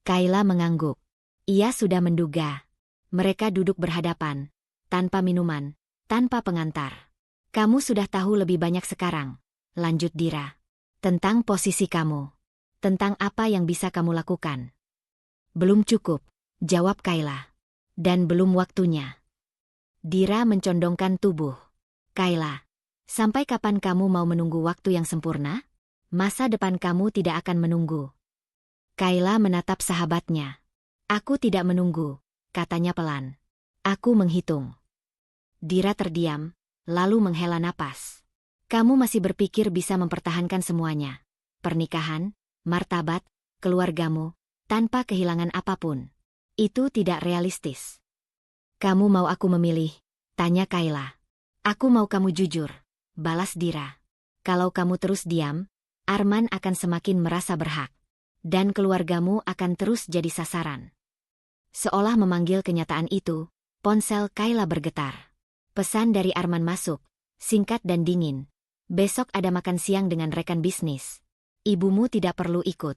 Kayla mengangguk. Ia sudah menduga. Mereka duduk berhadapan, tanpa minuman, tanpa pengantar. Kamu sudah tahu lebih banyak sekarang, lanjut Dira. Tentang posisi kamu. Tentang apa yang bisa kamu lakukan. Belum cukup, jawab Kayla. Dan belum waktunya. Dira mencondongkan tubuh. Kayla, sampai kapan kamu mau menunggu waktu yang sempurna? Masa depan kamu tidak akan menunggu. Kayla menatap sahabatnya. Aku tidak menunggu, katanya pelan. Aku menghitung. Dira terdiam, lalu menghela napas. Kamu masih berpikir bisa mempertahankan semuanya. Pernikahan, martabat, keluargamu, tanpa kehilangan apapun. Itu tidak realistis. Kamu mau aku memilih? Tanya Kayla. Aku mau kamu jujur, balas Dira. Kalau kamu terus diam, Arman akan semakin merasa berhak. Dan keluargamu akan terus jadi sasaran. Seolah memanggil kenyataan itu, ponsel Kayla bergetar. Pesan dari Arman masuk, singkat dan dingin. Besok ada makan siang dengan rekan bisnis. Ibumu tidak perlu ikut.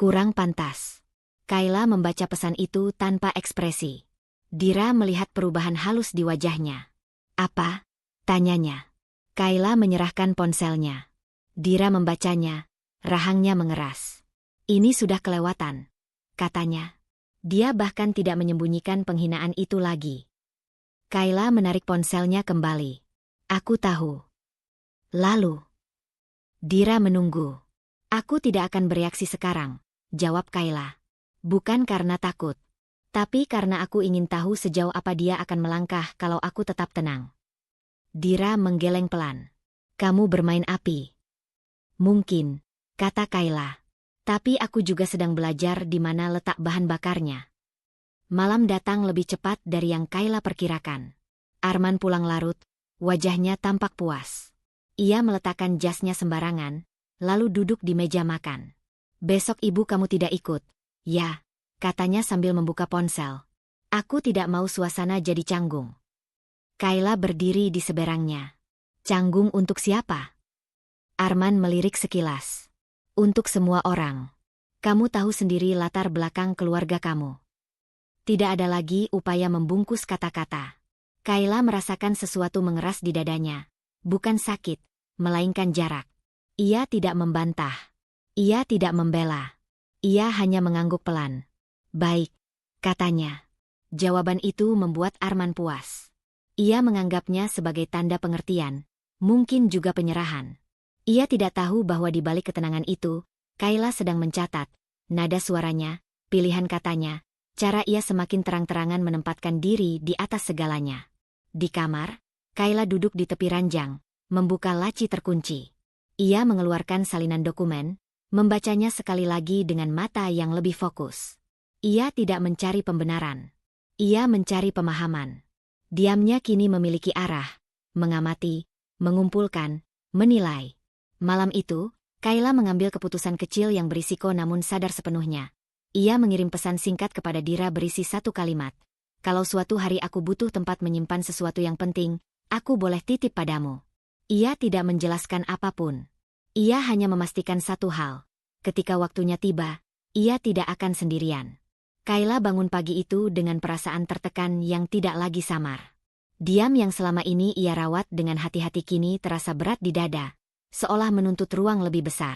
Kurang pantas. Kayla membaca pesan itu tanpa ekspresi. Dira melihat perubahan halus di wajahnya. Apa? Tanyanya. Kayla menyerahkan ponselnya. Dira membacanya, rahangnya mengeras. Ini sudah kelewatan, katanya. Dia bahkan tidak menyembunyikan penghinaan itu lagi. Kayla menarik ponselnya kembali. Aku tahu. Lalu. Dira menunggu. Aku tidak akan bereaksi sekarang, jawab Kayla. Bukan karena takut. Tapi karena aku ingin tahu sejauh apa dia akan melangkah kalau aku tetap tenang. Dira menggeleng pelan. Kamu bermain api. Mungkin, kata Kayla. Tapi aku juga sedang belajar di mana letak bahan bakarnya. Malam datang lebih cepat dari yang Kayla perkirakan. Arman pulang larut, wajahnya tampak puas. Ia meletakkan jasnya sembarangan, lalu duduk di meja makan. Besok ibu kamu tidak ikut. Ya, katanya sambil membuka ponsel. Aku tidak mau suasana jadi canggung. Kayla berdiri di seberangnya. Canggung untuk siapa? Arman melirik sekilas. Untuk semua orang. Kamu tahu sendiri latar belakang keluarga kamu. Tidak ada lagi upaya membungkus kata-kata. Kayla merasakan sesuatu mengeras di dadanya. Bukan sakit, melainkan jarak. Ia tidak membantah. Ia tidak membela. Ia hanya mengangguk pelan. Baik, katanya. Jawaban itu membuat Arman puas. Ia menganggapnya sebagai tanda pengertian, mungkin juga penyerahan. Ia tidak tahu bahwa di balik ketenangan itu, Kayla sedang mencatat, nada suaranya, pilihan katanya, cara ia semakin terang-terangan menempatkan diri di atas segalanya. Di kamar, Kayla duduk di tepi ranjang, membuka laci terkunci. Ia mengeluarkan salinan dokumen, membacanya sekali lagi dengan mata yang lebih fokus. Ia tidak mencari pembenaran. Ia mencari pemahaman. Diamnya kini memiliki arah, mengamati, mengumpulkan, menilai. Malam itu, Kayla mengambil keputusan kecil yang berisiko namun sadar sepenuhnya. Ia mengirim pesan singkat kepada Dira berisi satu kalimat. Kalau suatu hari aku butuh tempat menyimpan sesuatu yang penting, aku boleh titip padamu. Ia tidak menjelaskan apapun. Ia hanya memastikan satu hal. Ketika waktunya tiba, ia tidak akan sendirian. Kayla bangun pagi itu dengan perasaan tertekan yang tidak lagi samar. Diam yang selama ini ia rawat dengan hati-hati kini terasa berat di dada, seolah menuntut ruang lebih besar.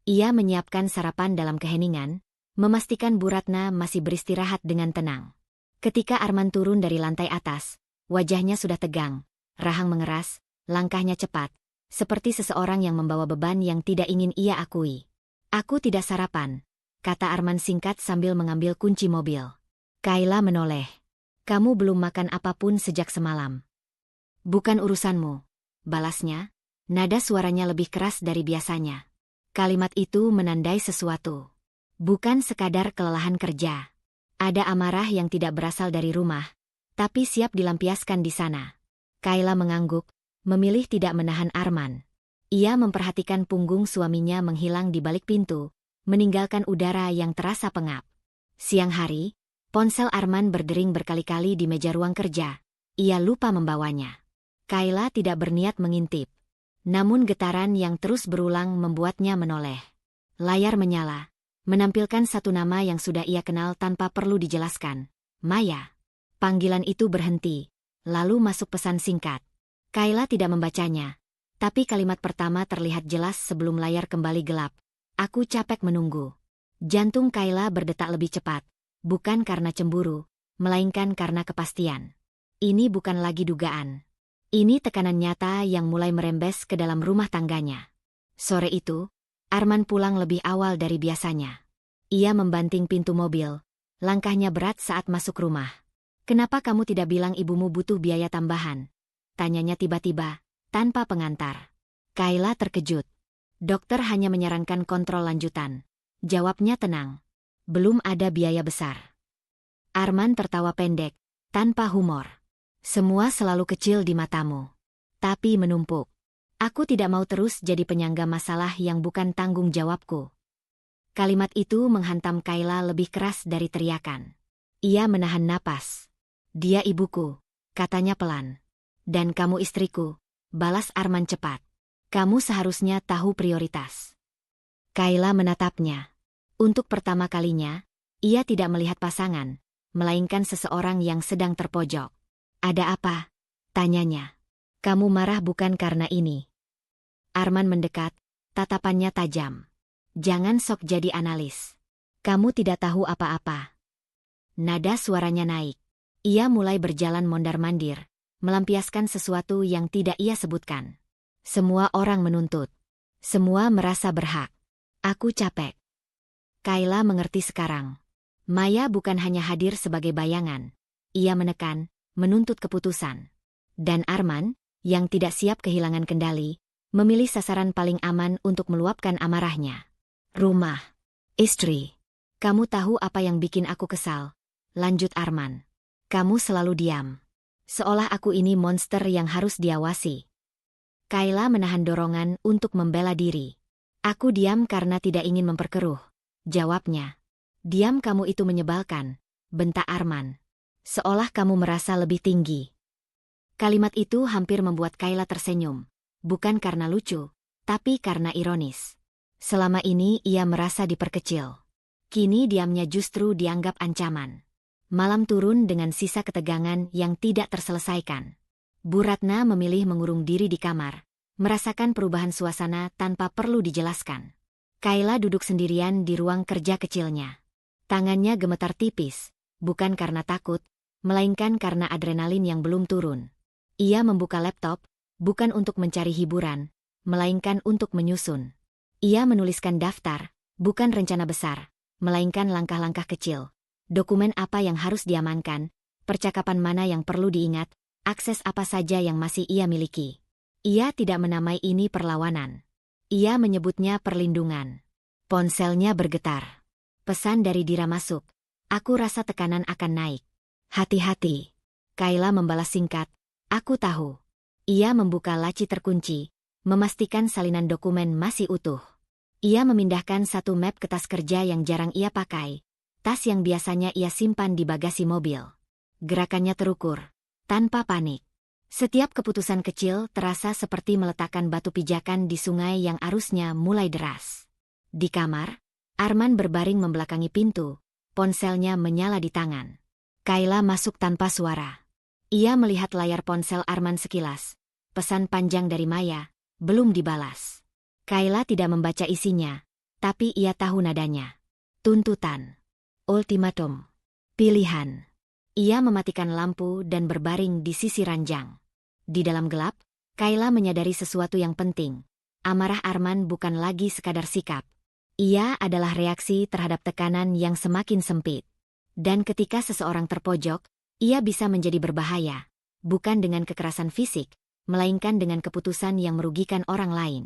Ia menyiapkan sarapan dalam keheningan, memastikan Bu Ratna masih beristirahat dengan tenang. Ketika Arman turun dari lantai atas, wajahnya sudah tegang, rahang mengeras, langkahnya cepat, seperti seseorang yang membawa beban yang tidak ingin ia akui. Aku tidak sarapan, kata Arman singkat sambil mengambil kunci mobil. Kayla menoleh. Kamu belum makan apapun sejak semalam. Bukan urusanmu, balasnya, nada suaranya lebih keras dari biasanya. Kalimat itu menandai sesuatu. Bukan sekadar kelelahan kerja. Ada amarah yang tidak berasal dari rumah, tapi siap dilampiaskan di sana. Kayla mengangguk, memilih tidak menahan Arman. Ia memperhatikan punggung suaminya menghilang di balik pintu, meninggalkan udara yang terasa pengap. Siang hari, ponsel Arman berdering berkali-kali di meja ruang kerja. Ia lupa membawanya. Kayla tidak berniat mengintip. Namun getaran yang terus berulang membuatnya menoleh. Layar menyala, menampilkan satu nama yang sudah ia kenal tanpa perlu dijelaskan. Maya. Panggilan itu berhenti, lalu masuk pesan singkat. Kayla tidak membacanya. Tapi kalimat pertama terlihat jelas sebelum layar kembali gelap. Aku capek menunggu. Jantung Kayla berdetak lebih cepat. Bukan karena cemburu, melainkan karena kepastian. Ini bukan lagi dugaan. Ini tekanan nyata yang mulai merembes ke dalam rumah tangganya. Sore itu, Arman pulang lebih awal dari biasanya. Ia membanting pintu mobil. Langkahnya berat saat masuk rumah. Kenapa kamu tidak bilang ibumu butuh biaya tambahan? Tanyanya tiba-tiba, tanpa pengantar. Kayla terkejut. Dokter hanya menyarankan kontrol lanjutan. Jawabnya tenang. Belum ada biaya besar. Arman tertawa pendek, tanpa humor. Semua selalu kecil di matamu. Tapi menumpuk. Aku tidak mau terus jadi penyangga masalah yang bukan tanggung jawabku. Kalimat itu menghantam Kayla lebih keras dari teriakan. Ia menahan napas. Dia ibuku, katanya pelan. Dan kamu istriku, balas Arman cepat. Kamu seharusnya tahu prioritas. Kayla menatapnya. Untuk pertama kalinya, ia tidak melihat pasangan, melainkan seseorang yang sedang terpojok. "Ada apa?" tanyanya. "Kamu marah bukan karena ini?" Arman mendekat, tatapannya tajam. "Jangan sok jadi analis. Kamu tidak tahu apa-apa." Nada suaranya naik. Ia mulai berjalan mondar-mandir, melampiaskan sesuatu yang tidak ia sebutkan. "Semua orang menuntut. Semua merasa berhak. Aku capek." Kayla mengerti sekarang. Maya bukan hanya hadir sebagai bayangan. Ia menekan, menuntut keputusan. Dan Arman, yang tidak siap kehilangan kendali, memilih sasaran paling aman untuk meluapkan amarahnya. "Rumah. Istri. Kamu tahu apa yang bikin aku kesal?" lanjut Arman. "Kamu selalu diam. Seolah aku ini monster yang harus diawasi." Kayla menahan dorongan untuk membela diri. "Aku diam karena tidak ingin memperkeruh," jawabnya. "Diam kamu itu menyebalkan," bentak Arman. "Seolah kamu merasa lebih tinggi." Kalimat itu hampir membuat Kayla tersenyum. Bukan karena lucu, tapi karena ironis. Selama ini ia merasa diperkecil. Kini diamnya justru dianggap ancaman. Malam turun dengan sisa ketegangan yang tidak terselesaikan. Bu Ratna memilih mengurung diri di kamar, merasakan perubahan suasana tanpa perlu dijelaskan. Kayla duduk sendirian di ruang kerja kecilnya. Tangannya gemetar tipis, bukan karena takut, melainkan karena adrenalin yang belum turun. Ia membuka laptop, bukan untuk mencari hiburan, melainkan untuk menyusun. Ia menuliskan daftar, bukan rencana besar, melainkan langkah-langkah kecil. Dokumen apa yang harus diamankan, percakapan mana yang perlu diingat, akses apa saja yang masih ia miliki. Ia tidak menamai ini perlawanan. Ia menyebutnya perlindungan. Ponselnya bergetar. Pesan dari Dira masuk. "Aku rasa tekanan akan naik. Hati-hati." Kayla membalas singkat, "Aku tahu." Ia membuka laci terkunci, memastikan salinan dokumen masih utuh. Ia memindahkan satu map ke tas kerja yang jarang ia pakai, tas yang biasanya ia simpan di bagasi mobil. Gerakannya terukur, tanpa panik. Setiap keputusan kecil terasa seperti meletakkan batu pijakan di sungai yang arusnya mulai deras. Di kamar, Arman berbaring membelakangi pintu, ponselnya menyala di tangan. Kayla masuk tanpa suara. Ia melihat layar ponsel Arman sekilas. Pesan panjang dari Maya, belum dibalas. Kayla tidak membaca isinya, tapi ia tahu nadanya. Tuntutan. Ultimatum. Pilihan. Ia mematikan lampu dan berbaring di sisi ranjang. Di dalam gelap, Kayla menyadari sesuatu yang penting. Amarah Arman bukan lagi sekadar sikap. Ia adalah reaksi terhadap tekanan yang semakin sempit. Dan ketika seseorang terpojok, ia bisa menjadi berbahaya, bukan dengan kekerasan fisik, melainkan dengan keputusan yang merugikan orang lain.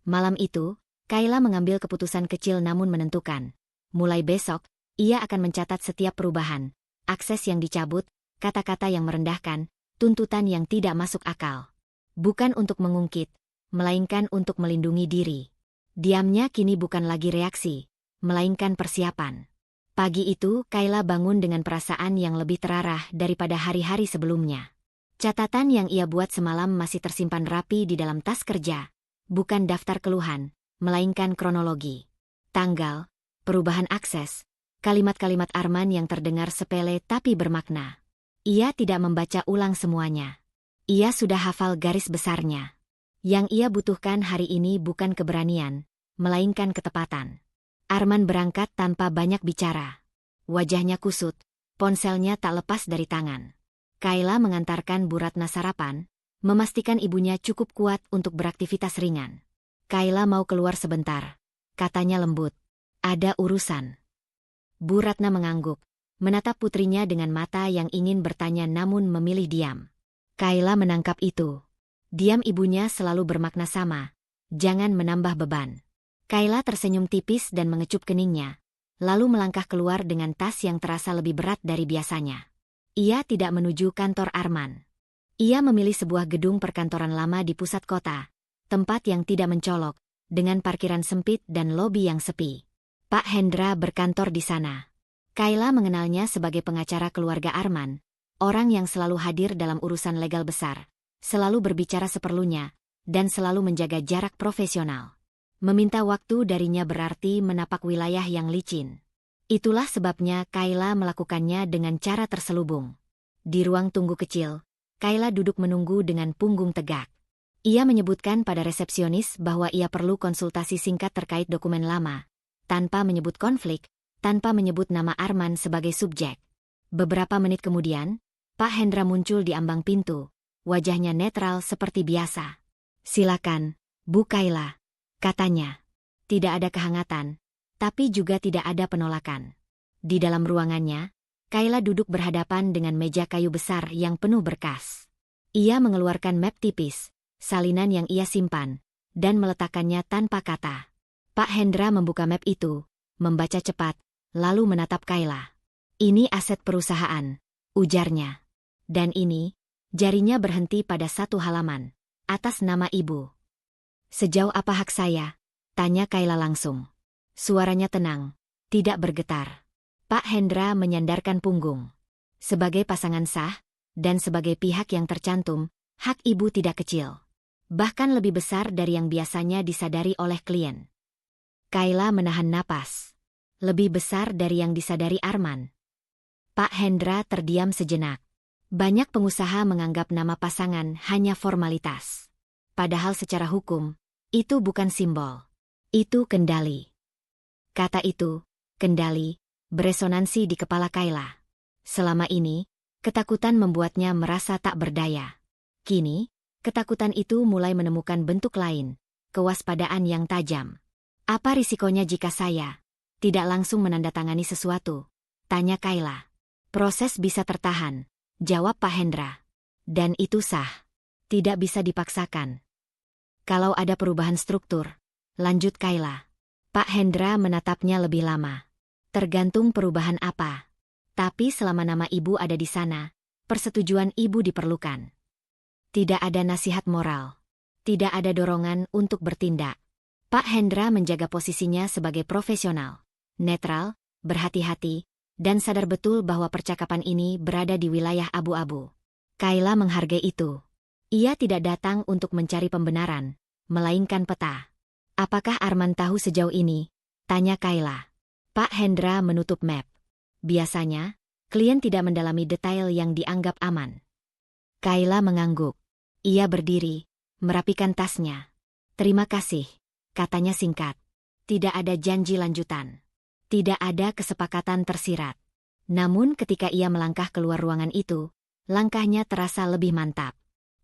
Malam itu, Kayla mengambil keputusan kecil namun menentukan. Mulai besok, ia akan mencatat setiap perubahan, akses yang dicabut, kata-kata yang merendahkan, tuntutan yang tidak masuk akal. Bukan untuk mengungkit, melainkan untuk melindungi diri. Diamnya kini bukan lagi reaksi, melainkan persiapan. Pagi itu, Kayla bangun dengan perasaan yang lebih terarah daripada hari-hari sebelumnya. Catatan yang ia buat semalam masih tersimpan rapi di dalam tas kerja. Bukan daftar keluhan, melainkan kronologi. Tanggal, perubahan akses, kalimat-kalimat Arman yang terdengar sepele tapi bermakna. Ia tidak membaca ulang semuanya. Ia sudah hafal garis besarnya. Yang ia butuhkan hari ini bukan keberanian, melainkan ketepatan. Arman berangkat tanpa banyak bicara. Wajahnya kusut, ponselnya tak lepas dari tangan. Kayla mengantarkan Bu Ratna sarapan, memastikan ibunya cukup kuat untuk beraktivitas ringan. Kayla mau keluar sebentar, katanya lembut. "Ada urusan." Bu Ratna mengangguk, menatap putrinya dengan mata yang ingin bertanya namun memilih diam. Kayla menangkap itu. Diam ibunya selalu bermakna sama, jangan menambah beban. Kayla tersenyum tipis dan mengecup keningnya, lalu melangkah keluar dengan tas yang terasa lebih berat dari biasanya. Ia tidak menuju kantor Arman. Ia memilih sebuah gedung perkantoran lama di pusat kota, tempat yang tidak mencolok, dengan parkiran sempit dan lobi yang sepi. Pak Hendra berkantor di sana. Kayla mengenalnya sebagai pengacara keluarga Arman, orang yang selalu hadir dalam urusan legal besar, selalu berbicara seperlunya, dan selalu menjaga jarak profesional. Meminta waktu darinya berarti menapak wilayah yang licin. Itulah sebabnya Kayla melakukannya dengan cara terselubung. Di ruang tunggu kecil, Kayla duduk menunggu dengan punggung tegak. Ia menyebutkan pada resepsionis bahwa ia perlu konsultasi singkat terkait dokumen lama, tanpa menyebut konflik, tanpa menyebut nama Arman sebagai subjek. Beberapa menit kemudian, Pak Hendra muncul di ambang pintu, wajahnya netral seperti biasa. "Silakan, Bu Kayla," katanya. Tidak ada kehangatan, tapi juga tidak ada penolakan. Di dalam ruangannya, Kayla duduk berhadapan dengan meja kayu besar yang penuh berkas. Ia mengeluarkan map tipis, salinan yang ia simpan, dan meletakkannya tanpa kata. Pak Hendra membuka map itu, membaca cepat, lalu menatap Kayla. "Ini aset perusahaan," ujarnya. "Dan ini," jarinya berhenti pada satu halaman, "atas nama Ibu." "Sejauh apa hak saya?" tanya Kayla langsung. Suaranya tenang, tidak bergetar. Pak Hendra menyandarkan punggung. "Sebagai pasangan sah, dan sebagai pihak yang tercantum, hak Ibu tidak kecil. Bahkan lebih besar dari yang biasanya disadari oleh klien." Kayla menahan napas. Lebih besar dari yang disadari Arman. Pak Hendra terdiam sejenak. Banyak pengusaha menganggap nama pasangan hanya formalitas. Padahal secara hukum, itu bukan simbol. Itu kendali. Kata itu, kendali, beresonansi di kepala Kayla. Selama ini, ketakutan membuatnya merasa tak berdaya. Kini, ketakutan itu mulai menemukan bentuk lain, kewaspadaan yang tajam. "Apa risikonya jika saya tidak langsung menandatangani sesuatu?" tanya Kayla. "Proses bisa tertahan," jawab Pak Hendra. "Dan itu sah. Tidak bisa dipaksakan." "Kalau ada perubahan struktur," lanjut Kayla. Pak Hendra menatapnya lebih lama. "Tergantung perubahan apa. Tapi selama nama Ibu ada di sana, persetujuan Ibu diperlukan. Tidak ada nasihat moral. Tidak ada dorongan untuk bertindak." Pak Hendra menjaga posisinya sebagai profesional, netral, berhati-hati, dan sadar betul bahwa percakapan ini berada di wilayah abu-abu. Kayla menghargai itu. Ia tidak datang untuk mencari pembenaran, melainkan peta. "Apakah Arman tahu sejauh ini?" tanya Kayla. Pak Hendra menutup map. Biasanya, klien tidak mendalami detail yang dianggap aman. Kayla mengangguk. Ia berdiri, merapikan tasnya. "Terima kasih," katanya singkat. Tidak ada janji lanjutan. Tidak ada kesepakatan tersirat. Namun ketika ia melangkah keluar ruangan itu, langkahnya terasa lebih mantap.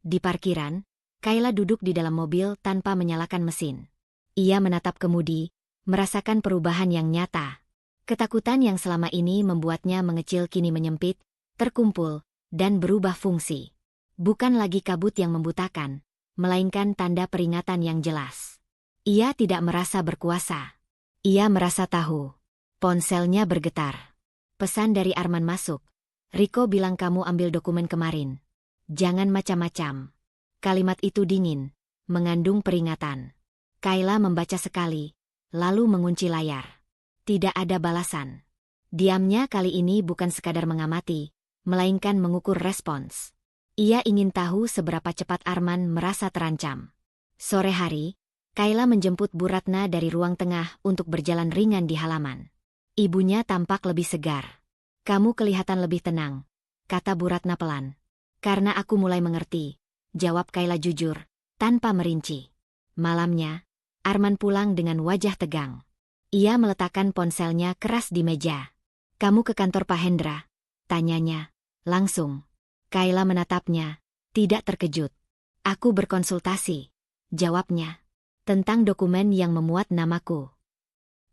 Di parkiran, Kayla duduk di dalam mobil tanpa menyalakan mesin. Ia menatap kemudi, merasakan perubahan yang nyata. Ketakutan yang selama ini membuatnya mengecil kini menyempit, terkumpul, dan berubah fungsi. Bukan lagi kabut yang membutakan, melainkan tanda peringatan yang jelas. Ia tidak merasa berkuasa. Ia merasa tahu. Ponselnya bergetar. Pesan dari Arman masuk. "Riko bilang kamu ambil dokumen kemarin. Jangan macam-macam." Kalimat itu dingin, mengandung peringatan. Kayla membaca sekali, lalu mengunci layar. Tidak ada balasan. Diamnya kali ini bukan sekadar mengamati, melainkan mengukur respons. Ia ingin tahu seberapa cepat Arman merasa terancam. Sore hari, Kayla menjemput Bu Ratna dari ruang tengah untuk berjalan ringan di halaman. Ibunya tampak lebih segar. "Kamu kelihatan lebih tenang," kata Bu Ratna pelan. "Karena aku mulai mengerti," jawab Kayla jujur, tanpa merinci. Malamnya, Arman pulang dengan wajah tegang. Ia meletakkan ponselnya keras di meja. "Kamu ke kantor Pak Hendra?" tanyanya. Langsung. Kayla menatapnya, tidak terkejut. "Aku berkonsultasi," jawabnya. "Tentang dokumen yang memuat namaku."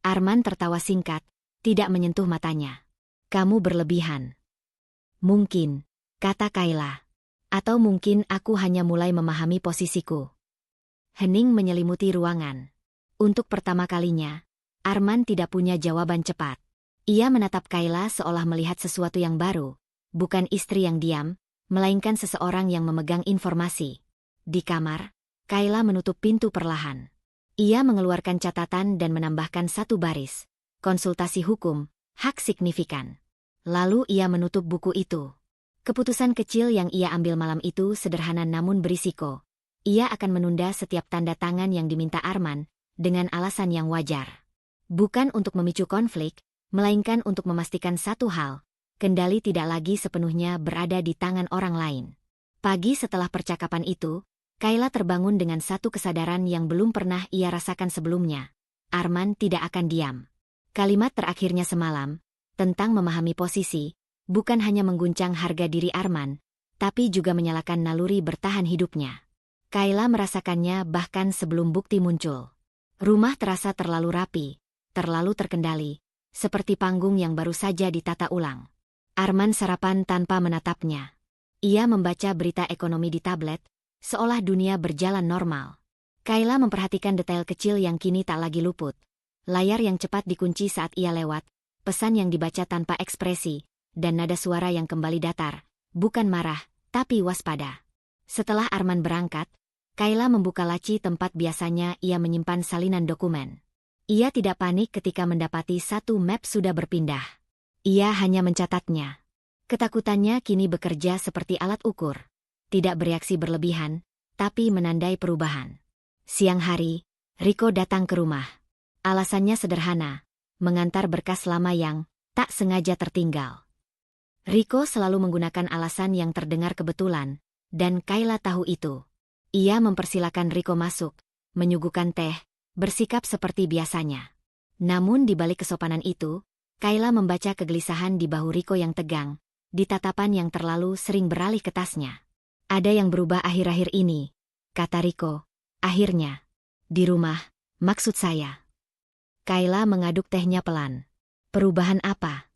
Arman tertawa singkat, tidak menyentuh matanya. "Kamu berlebihan." "Mungkin," kata Kayla. "Atau mungkin aku hanya mulai memahami posisiku." Hening menyelimuti ruangan. Untuk pertama kalinya, Arman tidak punya jawaban cepat. Ia menatap Kayla seolah melihat sesuatu yang baru, bukan istri yang diam, melainkan seseorang yang memegang informasi. Di kamar, Kayla menutup pintu perlahan. Ia mengeluarkan catatan dan menambahkan satu baris. "Konsultasi hukum, hak signifikan." Lalu ia menutup buku itu. Keputusan kecil yang ia ambil malam itu sederhana namun berisiko. Ia akan menunda setiap tanda tangan yang diminta Arman, dengan alasan yang wajar. Bukan untuk memicu konflik, melainkan untuk memastikan satu hal, kendali tidak lagi sepenuhnya berada di tangan orang lain. Pagi setelah percakapan itu, Kayla terbangun dengan satu kesadaran yang belum pernah ia rasakan sebelumnya. Arman tidak akan diam. Kalimat terakhirnya semalam, tentang memahami posisi, bukan hanya mengguncang harga diri Arman, tapi juga menyalakan naluri bertahan hidupnya. Kayla merasakannya bahkan sebelum bukti muncul. Rumah terasa terlalu rapi, terlalu terkendali, seperti panggung yang baru saja ditata ulang. Arman sarapan tanpa menatapnya. Ia membaca berita ekonomi di tablet, seolah dunia berjalan normal. Kayla memperhatikan detail kecil yang kini tak lagi luput. Layar yang cepat dikunci saat ia lewat, pesan yang dibaca tanpa ekspresi, dan nada suara yang kembali datar, bukan marah, tapi waspada. Setelah Arman berangkat, Kayla membuka laci tempat biasanya ia menyimpan salinan dokumen. Ia tidak panik ketika mendapati satu map sudah berpindah. Ia hanya mencatatnya. Ketakutannya kini bekerja seperti alat ukur. Tidak bereaksi berlebihan, tapi menandai perubahan. Siang hari, Rico datang ke rumah. Alasannya sederhana, mengantar berkas lama yang tak sengaja tertinggal. Rico selalu menggunakan alasan yang terdengar kebetulan, dan Kayla tahu itu. Ia mempersilakan Rico masuk, menyuguhkan teh, bersikap seperti biasanya. Namun di balik kesopanan itu, Kayla membaca kegelisahan di bahu Rico yang tegang, di tatapan yang terlalu sering beralih ke tasnya. Ada yang berubah akhir-akhir ini, kata Rico. Akhirnya. Di rumah, maksud saya. Kayla mengaduk tehnya pelan. Perubahan apa?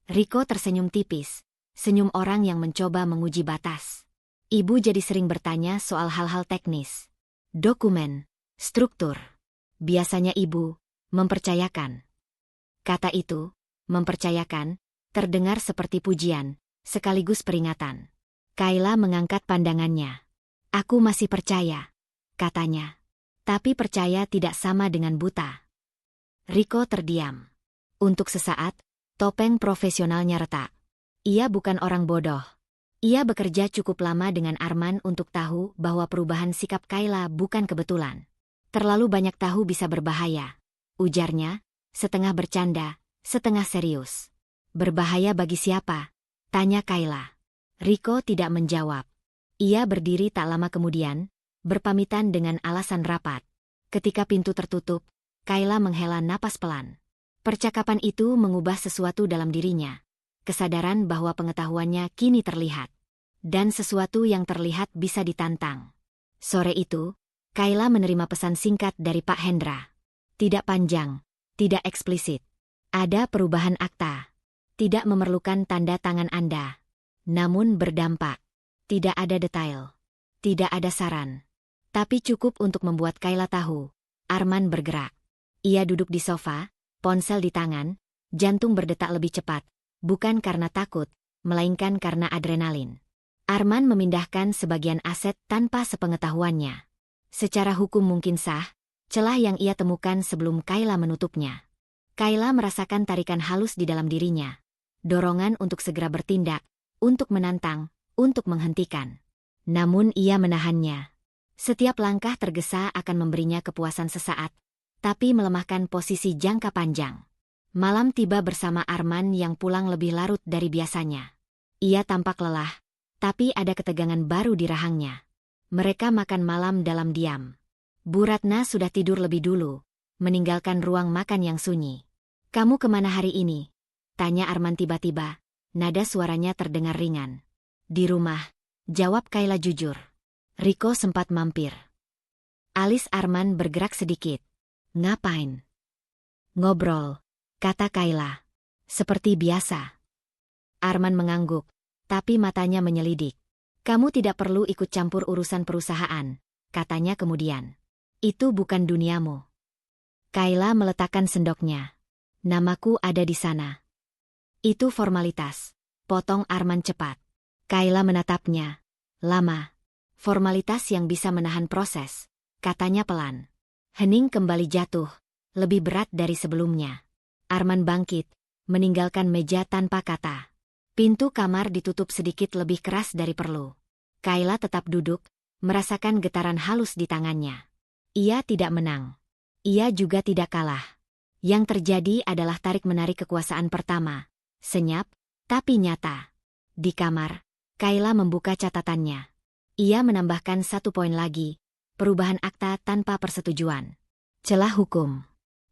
Rico tersenyum tipis, senyum orang yang mencoba menguji batas. Ibu jadi sering bertanya soal hal-hal teknis. Dokumen, struktur. Biasanya ibu mempercayakan. Kata itu, mempercayakan, terdengar seperti pujian, sekaligus peringatan. Kayla mengangkat pandangannya. Aku masih percaya, katanya. Tapi percaya tidak sama dengan buta. Rico terdiam. Untuk sesaat, topeng profesionalnya retak. Ia bukan orang bodoh. Ia bekerja cukup lama dengan Arman untuk tahu bahwa perubahan sikap Kayla bukan kebetulan. Terlalu banyak tahu bisa berbahaya. Ujarnya, setengah bercanda, setengah serius. Berbahaya bagi siapa? Tanya Kayla. Rico tidak menjawab. Ia berdiri tak lama kemudian, berpamitan dengan alasan rapat. Ketika pintu tertutup, Kayla menghela napas pelan. Percakapan itu mengubah sesuatu dalam dirinya. Kesadaran bahwa pengetahuannya kini terlihat. Dan sesuatu yang terlihat bisa ditantang. Sore itu, Kayla menerima pesan singkat dari Pak Hendra. Tidak panjang, tidak eksplisit. Ada perubahan akta. Tidak memerlukan tanda tangan Anda. Namun berdampak. Tidak ada detail. Tidak ada saran. Tapi cukup untuk membuat Kayla tahu. Arman bergerak. Ia duduk di sofa, ponsel di tangan, jantung berdetak lebih cepat. Bukan karena takut, melainkan karena adrenalin. Arman memindahkan sebagian aset tanpa sepengetahuannya. Secara hukum mungkin sah, celah yang ia temukan sebelum Kayla menutupnya. Kayla merasakan tarikan halus di dalam dirinya. Dorongan untuk segera bertindak, untuk menantang, untuk menghentikan. Namun ia menahannya. Setiap langkah tergesa akan memberinya kepuasan sesaat, tapi melemahkan posisi jangka panjang. Malam tiba bersama Arman yang pulang lebih larut dari biasanya. Ia tampak lelah, tapi ada ketegangan baru di rahangnya. Mereka makan malam dalam diam. Bu Ratna sudah tidur lebih dulu, meninggalkan ruang makan yang sunyi. Kamu kemana hari ini? Tanya Arman tiba-tiba, nada suaranya terdengar ringan. Di rumah, jawab Kayla jujur. Rico sempat mampir. Alis Arman bergerak sedikit. Ngapain? Ngobrol. Kata Kayla. Seperti biasa. Arman mengangguk, tapi matanya menyelidik. Kamu tidak perlu ikut campur urusan perusahaan, katanya kemudian. Itu bukan duniamu. Kayla meletakkan sendoknya. Namaku ada di sana. Itu formalitas. Potong Arman cepat. Kayla menatapnya. Lama. Formalitas yang bisa menahan proses, katanya pelan. Hening kembali jatuh, lebih berat dari sebelumnya. Arman bangkit, meninggalkan meja tanpa kata. Pintu kamar ditutup sedikit lebih keras dari perlu. Kayla tetap duduk, merasakan getaran halus di tangannya. Ia tidak menang. ia juga tidak kalah. Yang terjadi adalah tarik-menarik kekuasaan pertama. Senyap, tapi nyata. Di kamar, Kayla membuka catatannya. Ia menambahkan 1 poin lagi, perubahan akta tanpa persetujuan. Celah hukum.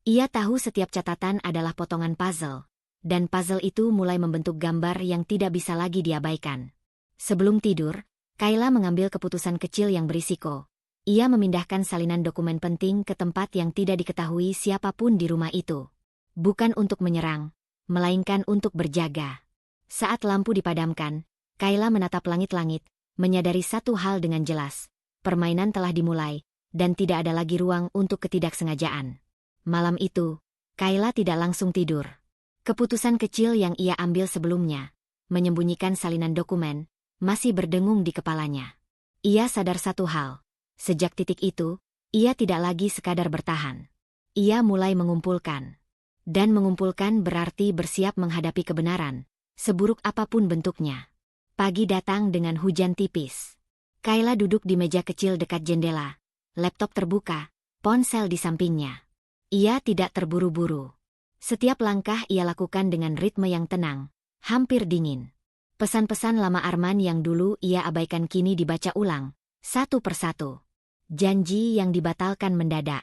Ia tahu setiap catatan adalah potongan puzzle, dan puzzle itu mulai membentuk gambar yang tidak bisa lagi diabaikan. Sebelum tidur, Kayla mengambil keputusan kecil yang berisiko. Ia memindahkan salinan dokumen penting ke tempat yang tidak diketahui siapapun di rumah itu. Bukan untuk menyerang, melainkan untuk berjaga. Saat lampu dipadamkan, Kayla menatap langit-langit, menyadari satu hal dengan jelas. Permainan telah dimulai, dan tidak ada lagi ruang untuk ketidaksengajaan. Malam itu, Kayla tidak langsung tidur. Keputusan kecil yang ia ambil sebelumnya, menyembunyikan salinan dokumen, masih berdengung di kepalanya. Ia sadar satu hal. Sejak titik itu, ia tidak lagi sekadar bertahan. Ia mulai mengumpulkan. Dan mengumpulkan berarti bersiap menghadapi kebenaran, seburuk apapun bentuknya. Pagi datang dengan hujan tipis. Kayla duduk di meja kecil dekat jendela. Laptop terbuka, ponsel di sampingnya. Ia tidak terburu-buru. Setiap langkah ia lakukan dengan ritme yang tenang, hampir dingin. Pesan-pesan lama Arman yang dulu ia abaikan kini dibaca ulang, satu persatu. Janji yang dibatalkan mendadak.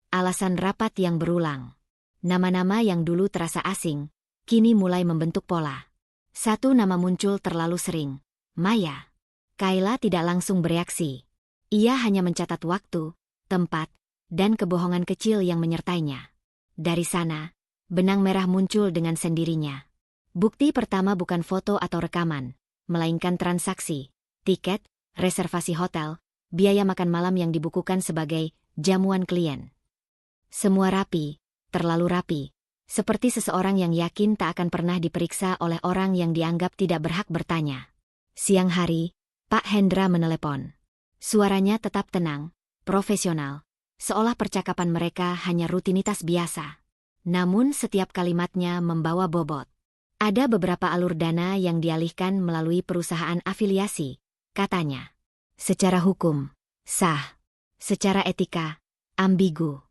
Alasan rapat yang berulang. Nama-nama yang dulu terasa asing, kini mulai membentuk pola. Satu nama muncul terlalu sering, Maya. Kayla tidak langsung bereaksi. Ia hanya mencatat waktu, tempat, dan kebohongan kecil yang menyertainya. Dari sana, benang merah muncul dengan sendirinya. Bukti pertama bukan foto atau rekaman, melainkan transaksi, tiket, reservasi hotel, biaya makan malam yang dibukukan sebagai jamuan klien. Semua rapi, terlalu rapi, seperti seseorang yang yakin tak akan pernah diperiksa oleh orang yang dianggap tidak berhak bertanya. Siang hari, Pak Hendra menelepon. Suaranya tetap tenang, profesional, seolah percakapan mereka hanya rutinitas biasa. Namun setiap kalimatnya membawa bobot. Ada beberapa alur dana yang dialihkan melalui perusahaan afiliasi, katanya. Secara hukum, sah. Secara etika, ambigu.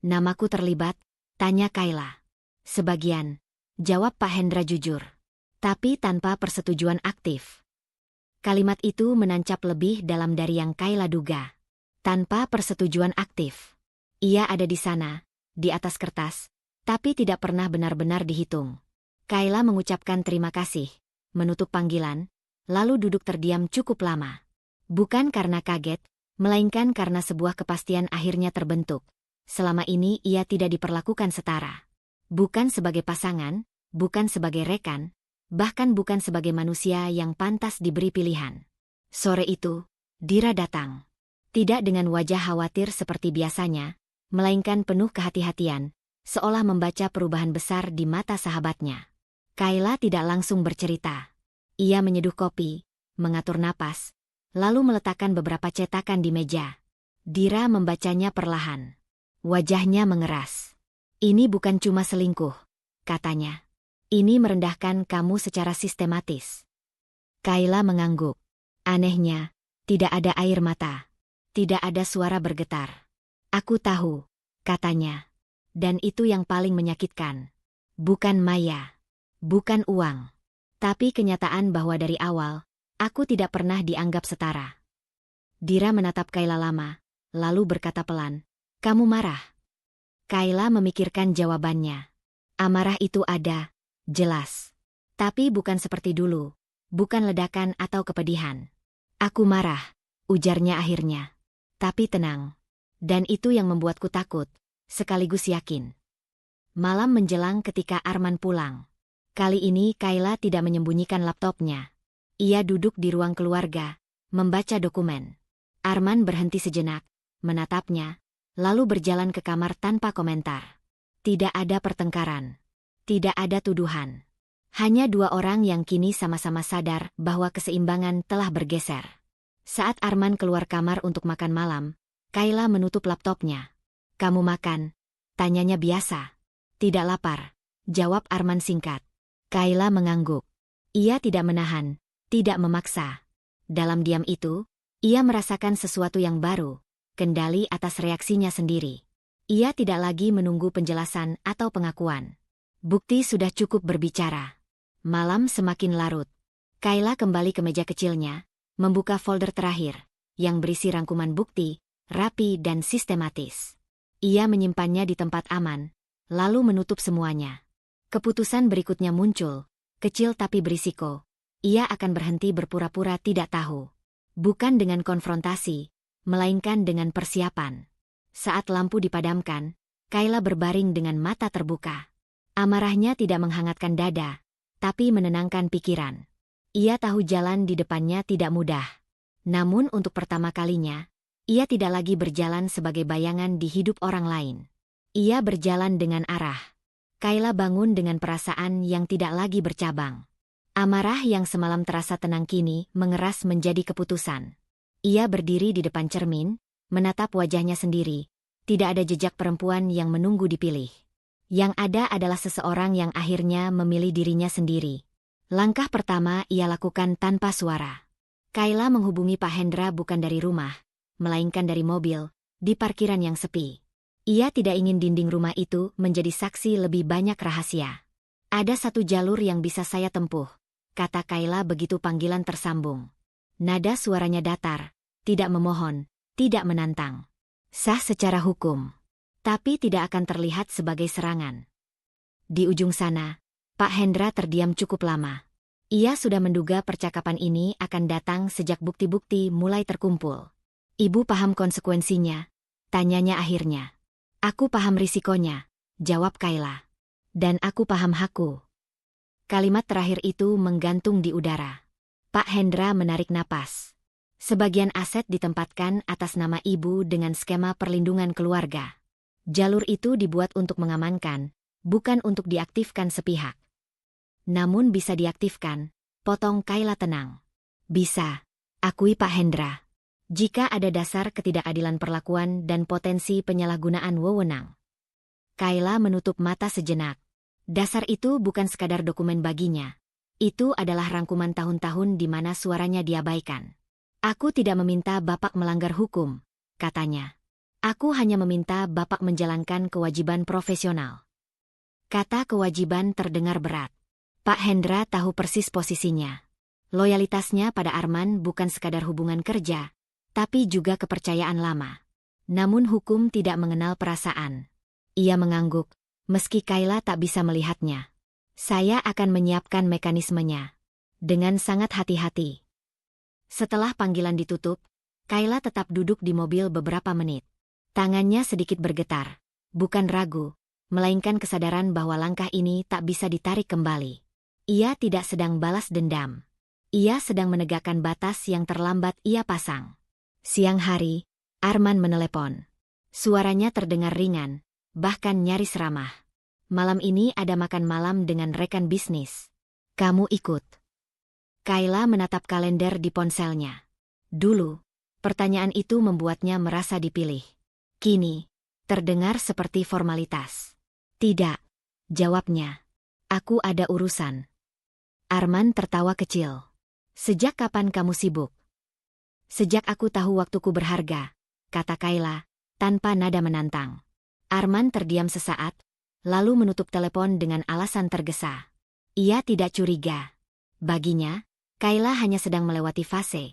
Namaku terlibat, tanya Kayla. Sebagian, jawab Pak Hendra jujur. Tapi tanpa persetujuan aktif. Kalimat itu menancap lebih dalam dari yang Kayla duga. Tanpa persetujuan aktif. Ia ada di sana, di atas kertas, tapi tidak pernah benar-benar dihitung. Kayla mengucapkan terima kasih, menutup panggilan, lalu duduk terdiam cukup lama. Bukan karena kaget, melainkan karena sebuah kepastian akhirnya terbentuk. Selama ini ia tidak diperlakukan setara. Bukan sebagai pasangan, bukan sebagai rekan, bahkan bukan sebagai manusia yang pantas diberi pilihan. Sore itu, Dira datang. Tidak dengan wajah khawatir seperti biasanya, melainkan penuh kehati-hatian, seolah membaca perubahan besar di mata sahabatnya. Kayla tidak langsung bercerita. Ia menyeduh kopi, mengatur napas, lalu meletakkan beberapa cetakan di meja. Dira membacanya perlahan. Wajahnya mengeras. Ini bukan cuma selingkuh, katanya. Ini merendahkan kamu secara sistematis. Kayla mengangguk. Anehnya, tidak ada air mata. Tidak ada suara bergetar. Aku tahu, katanya. Dan itu yang paling menyakitkan. Bukan Maya. Bukan uang. Tapi kenyataan bahwa dari awal, aku tidak pernah dianggap setara. Dira menatap Kayla lama, lalu berkata pelan, "Kamu marah?" Kayla memikirkan jawabannya. Amarah itu ada, jelas. Tapi bukan seperti dulu, bukan ledakan atau kepedihan. Aku marah, ujarnya akhirnya. Tapi tenang. Dan itu yang membuatku takut, sekaligus yakin. Malam menjelang ketika Arman pulang. Kali ini Kayla tidak menyembunyikan laptopnya. Ia duduk di ruang keluarga, membaca dokumen. Arman berhenti sejenak, menatapnya, lalu berjalan ke kamar tanpa komentar. Tidak ada pertengkaran. Tidak ada tuduhan. Hanya dua orang yang kini sama-sama sadar bahwa keseimbangan telah bergeser. Saat Arman keluar kamar untuk makan malam, Kayla menutup laptopnya. "Kamu makan?" tanyanya biasa. "Tidak lapar," jawab Arman singkat. Kayla mengangguk. Ia tidak menahan, tidak memaksa. Dalam diam itu, ia merasakan sesuatu yang baru, kendali atas reaksinya sendiri. Ia tidak lagi menunggu penjelasan atau pengakuan. Bukti sudah cukup berbicara. Malam semakin larut. Kayla kembali ke meja kecilnya, membuka folder terakhir, yang berisi rangkuman bukti, rapi dan sistematis. Ia menyimpannya di tempat aman, lalu menutup semuanya. Keputusan berikutnya muncul, kecil tapi berisiko. Ia akan berhenti berpura-pura tidak tahu. Bukan dengan konfrontasi, melainkan dengan persiapan. Saat lampu dipadamkan, Kayla berbaring dengan mata terbuka. Amarahnya tidak menghangatkan dada, tapi menenangkan pikiran. Ia tahu jalan di depannya tidak mudah. Namun untuk pertama kalinya, ia tidak lagi berjalan sebagai bayangan di hidup orang lain. Ia berjalan dengan arah. Kayla bangun dengan perasaan yang tidak lagi bercabang. Amarah yang semalam terasa tenang kini mengeras menjadi keputusan. Ia berdiri di depan cermin, menatap wajahnya sendiri. Tidak ada jejak perempuan yang menunggu dipilih. Yang ada adalah seseorang yang akhirnya memilih dirinya sendiri. Langkah pertama ia lakukan tanpa suara. Kayla menghubungi Pak Hendra bukan dari rumah, melainkan dari mobil, di parkiran yang sepi. Ia tidak ingin dinding rumah itu menjadi saksi lebih banyak rahasia. Ada satu jalur yang bisa saya tempuh, kata Kayla begitu panggilan tersambung. Nada suaranya datar, tidak memohon, tidak menantang. Sah secara hukum, tapi tidak akan terlihat sebagai serangan. Di ujung sana, Pak Hendra terdiam cukup lama. Ia sudah menduga percakapan ini akan datang sejak bukti-bukti mulai terkumpul. Ibu paham konsekuensinya? Tanyanya akhirnya. Aku paham risikonya, jawab Kayla. Dan aku paham hakku. Kalimat terakhir itu menggantung di udara. Pak Hendra menarik napas. Sebagian aset ditempatkan atas nama ibu dengan skema perlindungan keluarga. Jalur itu dibuat untuk mengamankan, bukan untuk diaktifkan sepihak. Namun bisa diaktifkan, potong Kayla tenang. Bisa, akui Pak Hendra. Jika ada dasar ketidakadilan perlakuan dan potensi penyalahgunaan wewenang. Kayla menutup mata sejenak. Dasar itu bukan sekadar dokumen baginya. Itu adalah rangkuman tahun-tahun di mana suaranya diabaikan. Aku tidak meminta Bapak melanggar hukum, katanya. Aku hanya meminta Bapak menjalankan kewajiban profesional. Kata kewajiban terdengar berat. Pak Hendra tahu persis posisinya. Loyalitasnya pada Arman bukan sekadar hubungan kerja, tapi juga kepercayaan lama. Namun hukum tidak mengenal perasaan. Ia mengangguk, meski Kayla tak bisa melihatnya. Saya akan menyiapkan mekanismenya. Dengan sangat hati-hati. Setelah panggilan ditutup, Kayla tetap duduk di mobil beberapa menit. Tangannya sedikit bergetar. Bukan ragu, melainkan kesadaran bahwa langkah ini tak bisa ditarik kembali. Ia tidak sedang balas dendam. Ia sedang menegakkan batas yang terlambat ia pasang. Siang hari, Arman menelepon. Suaranya terdengar ringan, bahkan nyaris ramah. Malam ini ada makan malam dengan rekan bisnis. Kamu ikut? Kayla menatap kalender di ponselnya. Dulu, pertanyaan itu membuatnya merasa dipilih. Kini, terdengar seperti formalitas. Tidak, jawabnya. Aku ada urusan. Arman tertawa kecil. Sejak kapan kamu sibuk? Sejak aku tahu waktuku berharga, kata Kayla, tanpa nada menantang. Arman terdiam sesaat, lalu menutup telepon dengan alasan tergesa. Ia tidak curiga. Baginya, Kayla hanya sedang melewati fase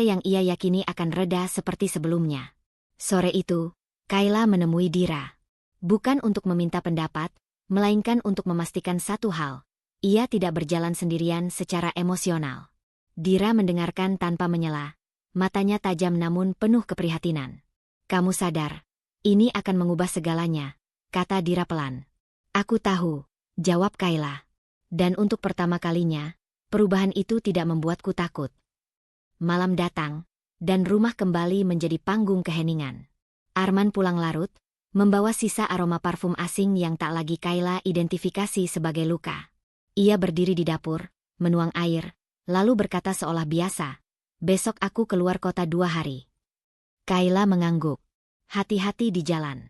yang ia yakini akan reda seperti sebelumnya. Sore itu, Kayla menemui Dira. Bukan untuk meminta pendapat, melainkan untuk memastikan satu hal. Ia tidak berjalan sendirian secara emosional. Dira mendengarkan tanpa menyela. Matanya tajam namun penuh keprihatinan. Kamu sadar, ini akan mengubah segalanya, kata Dira pelan. Aku tahu, jawab Kayla. Dan untuk pertama kalinya, perubahan itu tidak membuatku takut. Malam datang, dan rumah kembali menjadi panggung keheningan. Arman pulang larut, membawa sisa aroma parfum asing yang tak lagi Kayla identifikasi sebagai luka. Ia berdiri di dapur, menuang air, lalu berkata seolah biasa, besok aku keluar kota 2 hari. Kayla mengangguk. Hati-hati di jalan.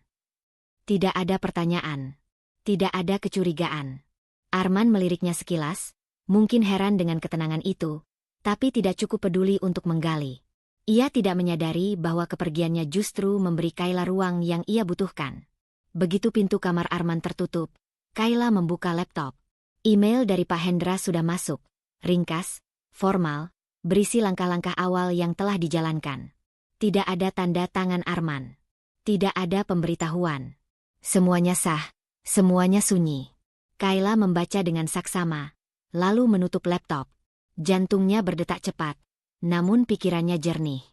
Tidak ada pertanyaan. Tidak ada kecurigaan. Arman meliriknya sekilas, mungkin heran dengan ketenangan itu, tapi tidak cukup peduli untuk menggali. Ia tidak menyadari bahwa kepergiannya justru memberi Kayla ruang yang ia butuhkan. Begitu pintu kamar Arman tertutup, Kayla membuka laptop. Email dari Pak Hendra sudah masuk. Ringkas, formal, berisi langkah-langkah awal yang telah dijalankan. Tidak ada tanda tangan Arman. Tidak ada pemberitahuan. Semuanya sah, semuanya sunyi. Kayla membaca dengan saksama, lalu menutup laptop. Jantungnya berdetak cepat, namun pikirannya jernih.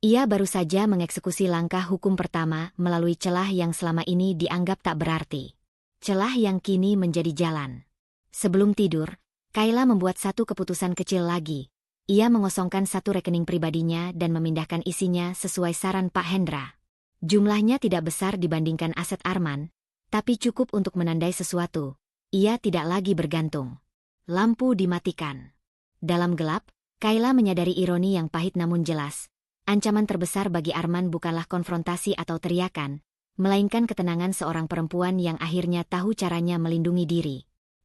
Ia baru saja mengeksekusi langkah hukum pertama melalui celah yang selama ini dianggap tak berarti. Celah yang kini menjadi jalan. Sebelum tidur, Kayla membuat satu keputusan kecil lagi. Ia mengosongkan satu rekening pribadinya dan memindahkan isinya sesuai saran Pak Hendra. Jumlahnya tidak besar dibandingkan aset Arman, tapi cukup untuk menandai sesuatu. Ia tidak lagi bergantung. Lampu dimatikan. Dalam gelap, Kayla menyadari ironi yang pahit namun jelas. Ancaman terbesar bagi Arman bukanlah konfrontasi atau teriakan, melainkan ketenangan seorang perempuan yang akhirnya tahu caranya melindungi diri.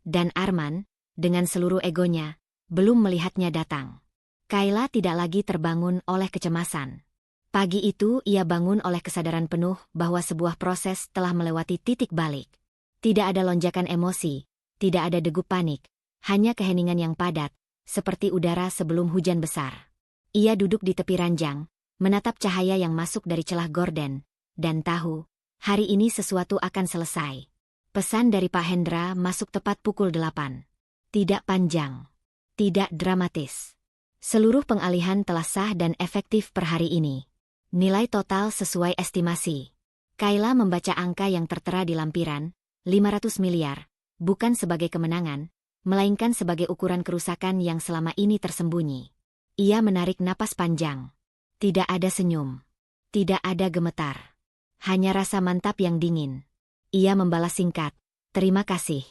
Dan Arman, dengan seluruh egonya, belum melihatnya datang. Kayla tidak lagi terbangun oleh kecemasan. Pagi itu ia bangun oleh kesadaran penuh bahwa sebuah proses telah melewati titik balik. Tidak ada lonjakan emosi, tidak ada degup panik, hanya keheningan yang padat, seperti udara sebelum hujan besar. Ia duduk di tepi ranjang, menatap cahaya yang masuk dari celah gorden, dan tahu, hari ini sesuatu akan selesai. Pesan dari Pak Hendra masuk tepat pukul 8. Tidak panjang. Tidak dramatis. Seluruh pengalihan telah sah dan efektif per hari ini. Nilai total sesuai estimasi. Kayla membaca angka yang tertera di lampiran, 500 miliar, bukan sebagai kemenangan, melainkan sebagai ukuran kerusakan yang selama ini tersembunyi. Ia menarik napas panjang. Tidak ada senyum. Tidak ada gemetar. Hanya rasa mantap yang dingin. Ia membalas singkat. Terima kasih.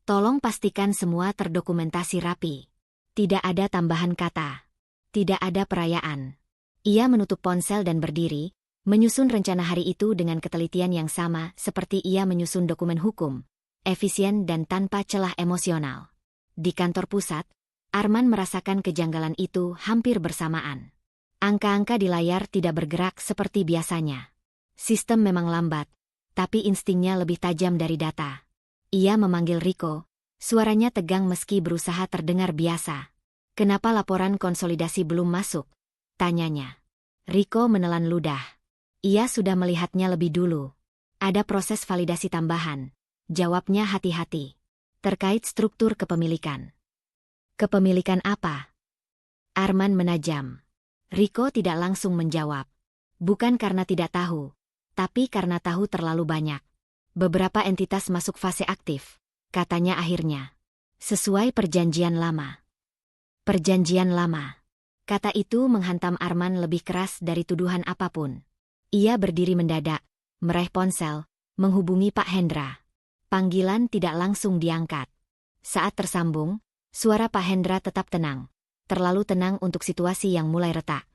Tolong pastikan semua terdokumentasi rapi. Tidak ada tambahan kata. Tidak ada perayaan. Ia menutup ponsel dan berdiri, menyusun rencana hari itu dengan ketelitian yang sama seperti ia menyusun dokumen hukum. Efisien dan tanpa celah emosional. Di kantor pusat, Arman merasakan kejanggalan itu hampir bersamaan. Angka-angka di layar tidak bergerak seperti biasanya. Sistem memang lambat, tapi instingnya lebih tajam dari data. Ia memanggil Riko, suaranya tegang meski berusaha terdengar biasa. Kenapa laporan konsolidasi belum masuk? Tanyanya. Riko menelan ludah. Ia sudah melihatnya lebih dulu. Ada proses validasi tambahan. Jawabnya hati-hati. Terkait struktur kepemilikan. Kepemilikan apa? Arman menajam. Riko tidak langsung menjawab. Bukan karena tidak tahu, tapi karena tahu terlalu banyak. Beberapa entitas masuk fase aktif, katanya akhirnya. Sesuai perjanjian lama. Perjanjian lama. Kata itu menghantam Arman lebih keras dari tuduhan apapun. Ia berdiri mendadak, meraih ponsel, menghubungi Pak Hendra. Panggilan tidak langsung diangkat. Saat tersambung, suara Pak Hendra tetap tenang. Terlalu tenang untuk situasi yang mulai retak.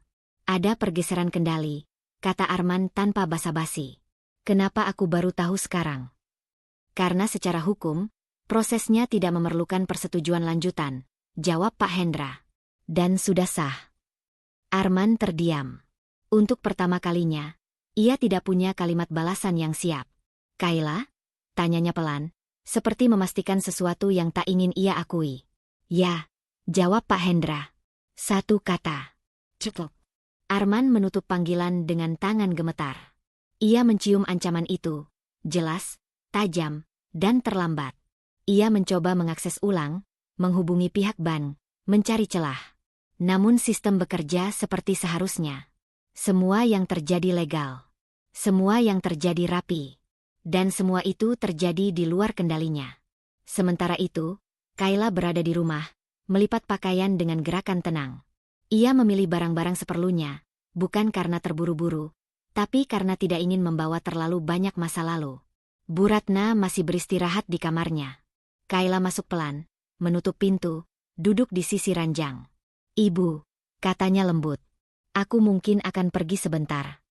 Ada pergeseran kendali, kata Arman tanpa basa-basi. Kenapa aku baru tahu sekarang? Karena secara hukum, prosesnya tidak memerlukan persetujuan lanjutan, jawab Pak Hendra. Dan sudah sah. Arman terdiam. Untuk pertama kalinya, ia tidak punya kalimat balasan yang siap. Kayla? Tanyanya pelan, seperti memastikan sesuatu yang tak ingin ia akui. Ya, jawab Pak Hendra. Satu kata. Cukup. Arman menutup panggilan dengan tangan gemetar. Ia mencium ancaman itu. Jelas, tajam, dan terlambat. Ia mencoba mengakses ulang, menghubungi pihak bank, mencari celah. Namun sistem bekerja seperti seharusnya. Semua yang terjadi legal. Semua yang terjadi rapi. Dan semua itu terjadi di luar kendalinya. Sementara itu, Kayla berada di rumah, melipat pakaian dengan gerakan tenang. Ia memilih barang-barang seperlunya, bukan karena terburu-buru, tapi karena tidak ingin membawa terlalu banyak masa lalu. Bu Ratna masih beristirahat di kamarnya. Kayla masuk pelan, menutup pintu, duduk di sisi ranjang. Ibu, katanya lembut. Aku mungkin akan pergi sebentar.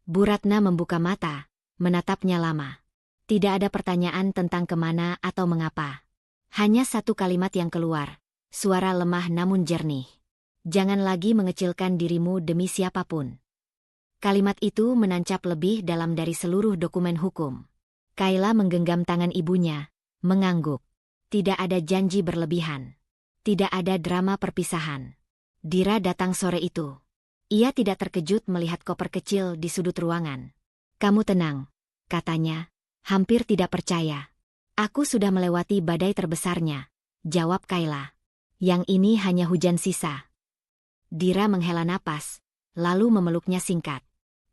Bu Ratna membuka mata, menatapnya lama. Tidak ada pertanyaan tentang kemana atau mengapa. Hanya satu kalimat yang keluar, suara lemah namun jernih. Jangan lagi mengecilkan dirimu demi siapapun. Kalimat itu menancap lebih dalam dari seluruh dokumen hukum. Kayla menggenggam tangan ibunya, mengangguk. Tidak ada janji berlebihan. Tidak ada drama perpisahan. Dira datang sore itu. Ia tidak terkejut melihat koper kecil di sudut ruangan. Kamu tenang, katanya, hampir tidak percaya. Aku sudah melewati badai terbesarnya, jawab Kayla. Yang ini hanya hujan sisa. Dira menghela napas, lalu memeluknya singkat.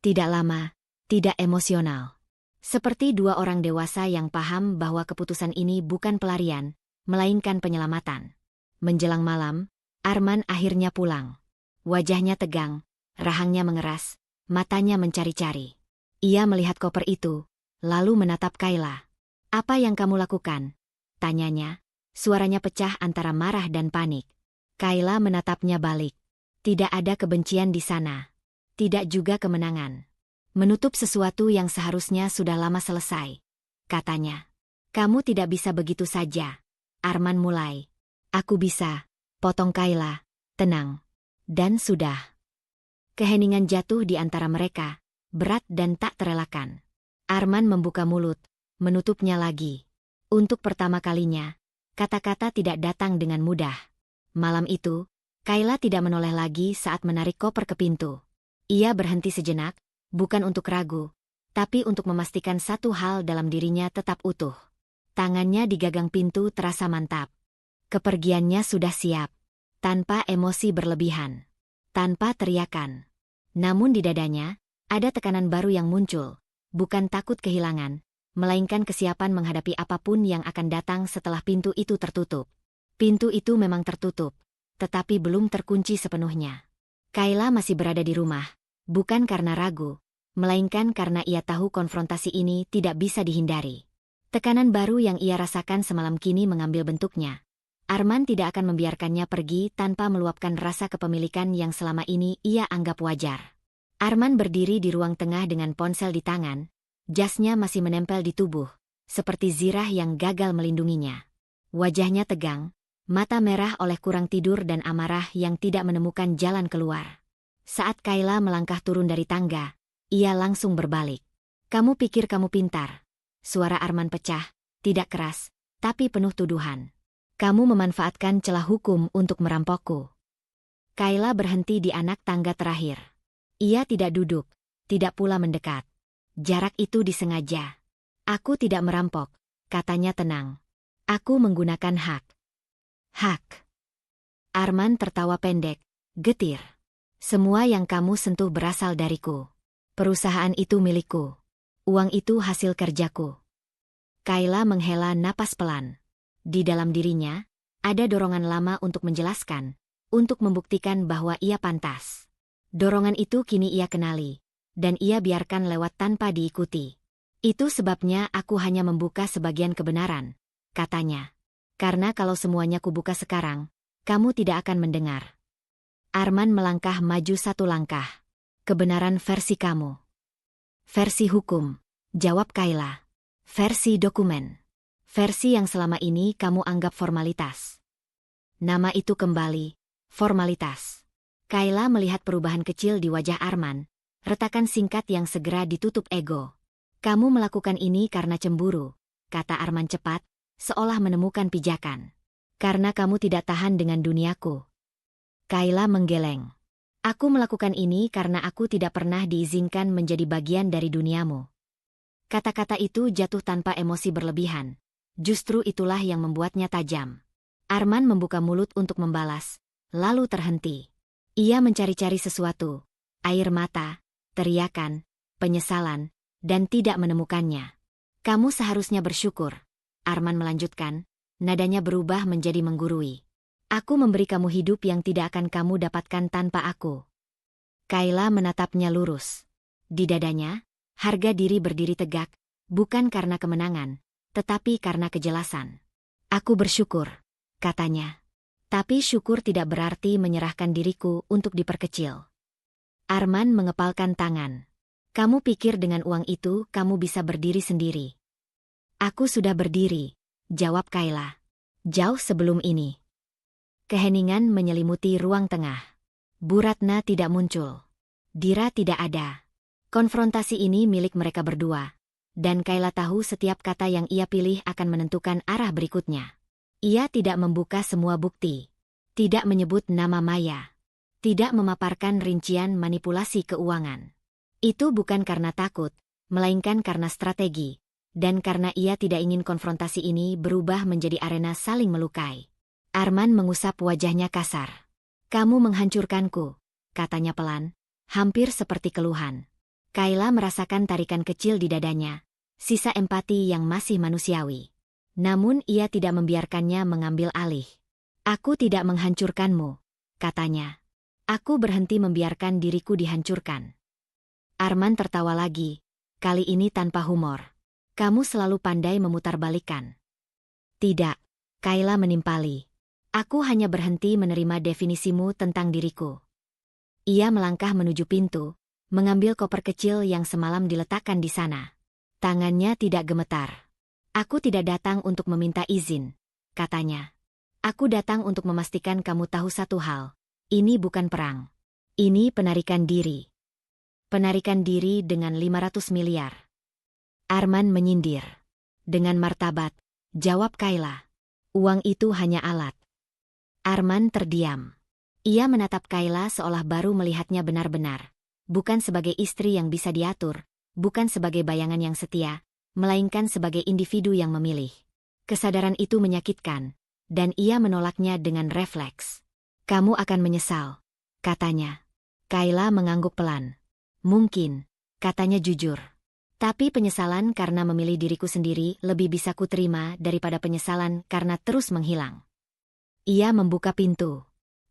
Tidak lama, tidak emosional. Seperti dua orang dewasa yang paham bahwa keputusan ini bukan pelarian, melainkan penyelamatan. Menjelang malam, Arman akhirnya pulang. Wajahnya tegang, rahangnya mengeras, matanya mencari-cari. Ia melihat koper itu, lalu menatap Kayla. Apa yang kamu lakukan? Tanyanya, suaranya pecah antara marah dan panik. Kayla menatapnya balik. Tidak ada kebencian di sana. Tidak juga kemenangan. Menutup sesuatu yang seharusnya sudah lama selesai. Katanya. Kamu tidak bisa begitu saja. Arman mulai. Aku bisa, potong Kayla. Tenang. Dan sudah. Keheningan jatuh di antara mereka. Berat dan tak terelakkan. Arman membuka mulut, menutupnya lagi. Untuk pertama kalinya, kata-kata tidak datang dengan mudah. Malam itu, Kayla tidak menoleh lagi saat menarik koper ke pintu. Ia berhenti sejenak, bukan untuk ragu, tapi untuk memastikan satu hal dalam dirinya tetap utuh. Tangannya di gagang pintu terasa mantap. Kepergiannya sudah siap, tanpa emosi berlebihan, tanpa teriakan. Namun di dadanya, ada tekanan baru yang muncul, bukan takut kehilangan, melainkan kesiapan menghadapi apapun yang akan datang setelah pintu itu tertutup. Pintu itu memang tertutup, tetapi belum terkunci sepenuhnya. Kayla masih berada di rumah, bukan karena ragu, melainkan karena ia tahu konfrontasi ini tidak bisa dihindari. Tekanan baru yang ia rasakan semalam kini mengambil bentuknya. Arman tidak akan membiarkannya pergi tanpa meluapkan rasa kepemilikan yang selama ini ia anggap wajar. Arman berdiri di ruang tengah dengan ponsel di tangan, jasnya masih menempel di tubuh, seperti zirah yang gagal melindunginya. Wajahnya tegang, mata merah oleh kurang tidur dan amarah yang tidak menemukan jalan keluar. Saat Kayla melangkah turun dari tangga, ia langsung berbalik. Kamu pikir kamu pintar? Suara Arman pecah, tidak keras, tapi penuh tuduhan. Kamu memanfaatkan celah hukum untuk merampokku. Kayla berhenti di anak tangga terakhir. Ia tidak duduk, tidak pula mendekat. Jarak itu disengaja. Aku tidak merampok, katanya tenang. Aku menggunakan hak. Hak. Arman tertawa pendek, getir. Semua yang kamu sentuh berasal dariku. Perusahaan itu milikku. Uang itu hasil kerjaku. Kayla menghela napas pelan. Di dalam dirinya, ada dorongan lama untuk menjelaskan, untuk membuktikan bahwa ia pantas. Dorongan itu kini ia kenali, dan ia biarkan lewat tanpa diikuti. Itu sebabnya aku hanya membuka sebagian kebenaran, katanya. Karena kalau semuanya kubuka sekarang, kamu tidak akan mendengar. Arman melangkah maju satu langkah. Kebenaran versi kamu. Versi hukum, jawab Kayla. Versi dokumen. Versi yang selama ini kamu anggap formalitas. Nama itu kembali, formalitas. Kayla melihat perubahan kecil di wajah Arman, retakan singkat yang segera ditutup ego. Kamu melakukan ini karena cemburu, kata Arman cepat, seolah menemukan pijakan. Karena kamu tidak tahan dengan duniaku. Kayla menggeleng. Aku melakukan ini karena aku tidak pernah diizinkan menjadi bagian dari duniamu. Kata-kata itu jatuh tanpa emosi berlebihan. Justru itulah yang membuatnya tajam. Arman membuka mulut untuk membalas, lalu terhenti. Ia mencari-cari sesuatu, air mata, teriakan, penyesalan, dan tidak menemukannya. Kamu seharusnya bersyukur, Arman melanjutkan, nadanya berubah menjadi menggurui. Aku memberi kamu hidup yang tidak akan kamu dapatkan tanpa aku. Kayla menatapnya lurus. Di dadanya, harga diri berdiri tegak, bukan karena kemenangan, tetapi karena kejelasan. Aku bersyukur, katanya. Tapi syukur tidak berarti menyerahkan diriku untuk diperkecil. Arman mengepalkan tangan. Kamu pikir dengan uang itu kamu bisa berdiri sendiri? Aku sudah berdiri, jawab Kayla. Jauh sebelum ini. Keheningan menyelimuti ruang tengah. Bu Ratna tidak muncul. Dira tidak ada. Konfrontasi ini milik mereka berdua. Dan Kayla tahu setiap kata yang ia pilih akan menentukan arah berikutnya. Ia tidak membuka semua bukti. Tidak menyebut nama Maya. Tidak memaparkan rincian manipulasi keuangan. Itu bukan karena takut, melainkan karena strategi. Dan karena ia tidak ingin konfrontasi ini berubah menjadi arena saling melukai. Arman mengusap wajahnya kasar. "Kamu menghancurkanku," katanya pelan, hampir seperti keluhan. Kayla merasakan tarikan kecil di dadanya. Sisa empati yang masih manusiawi. Namun ia tidak membiarkannya mengambil alih. "Aku tidak menghancurkanmu," katanya. "Aku berhenti membiarkan diriku dihancurkan." Arman tertawa lagi, kali ini tanpa humor. "Kamu selalu pandai memutarbalikkan." "Tidak," Kayla menimpali. "Aku hanya berhenti menerima definisimu tentang diriku." Ia melangkah menuju pintu, mengambil koper kecil yang semalam diletakkan di sana. Tangannya tidak gemetar. "Aku tidak datang untuk meminta izin," katanya. "Aku datang untuk memastikan kamu tahu satu hal. Ini bukan perang. Ini penarikan diri." "Penarikan diri dengan 500 miliar. Arman menyindir. "Dengan martabat," jawab Kayla. "Uang itu hanya alat." Arman terdiam. Ia menatap Kayla seolah baru melihatnya benar-benar. Bukan sebagai istri yang bisa diatur, bukan sebagai bayangan yang setia, melainkan sebagai individu yang memilih. Kesadaran itu menyakitkan, dan ia menolaknya dengan refleks. "Kamu akan menyesal," katanya. Kayla mengangguk pelan. "Mungkin," katanya jujur. "Tapi penyesalan karena memilih diriku sendiri lebih bisa kuterima daripada penyesalan karena terus menghilang." Ia membuka pintu.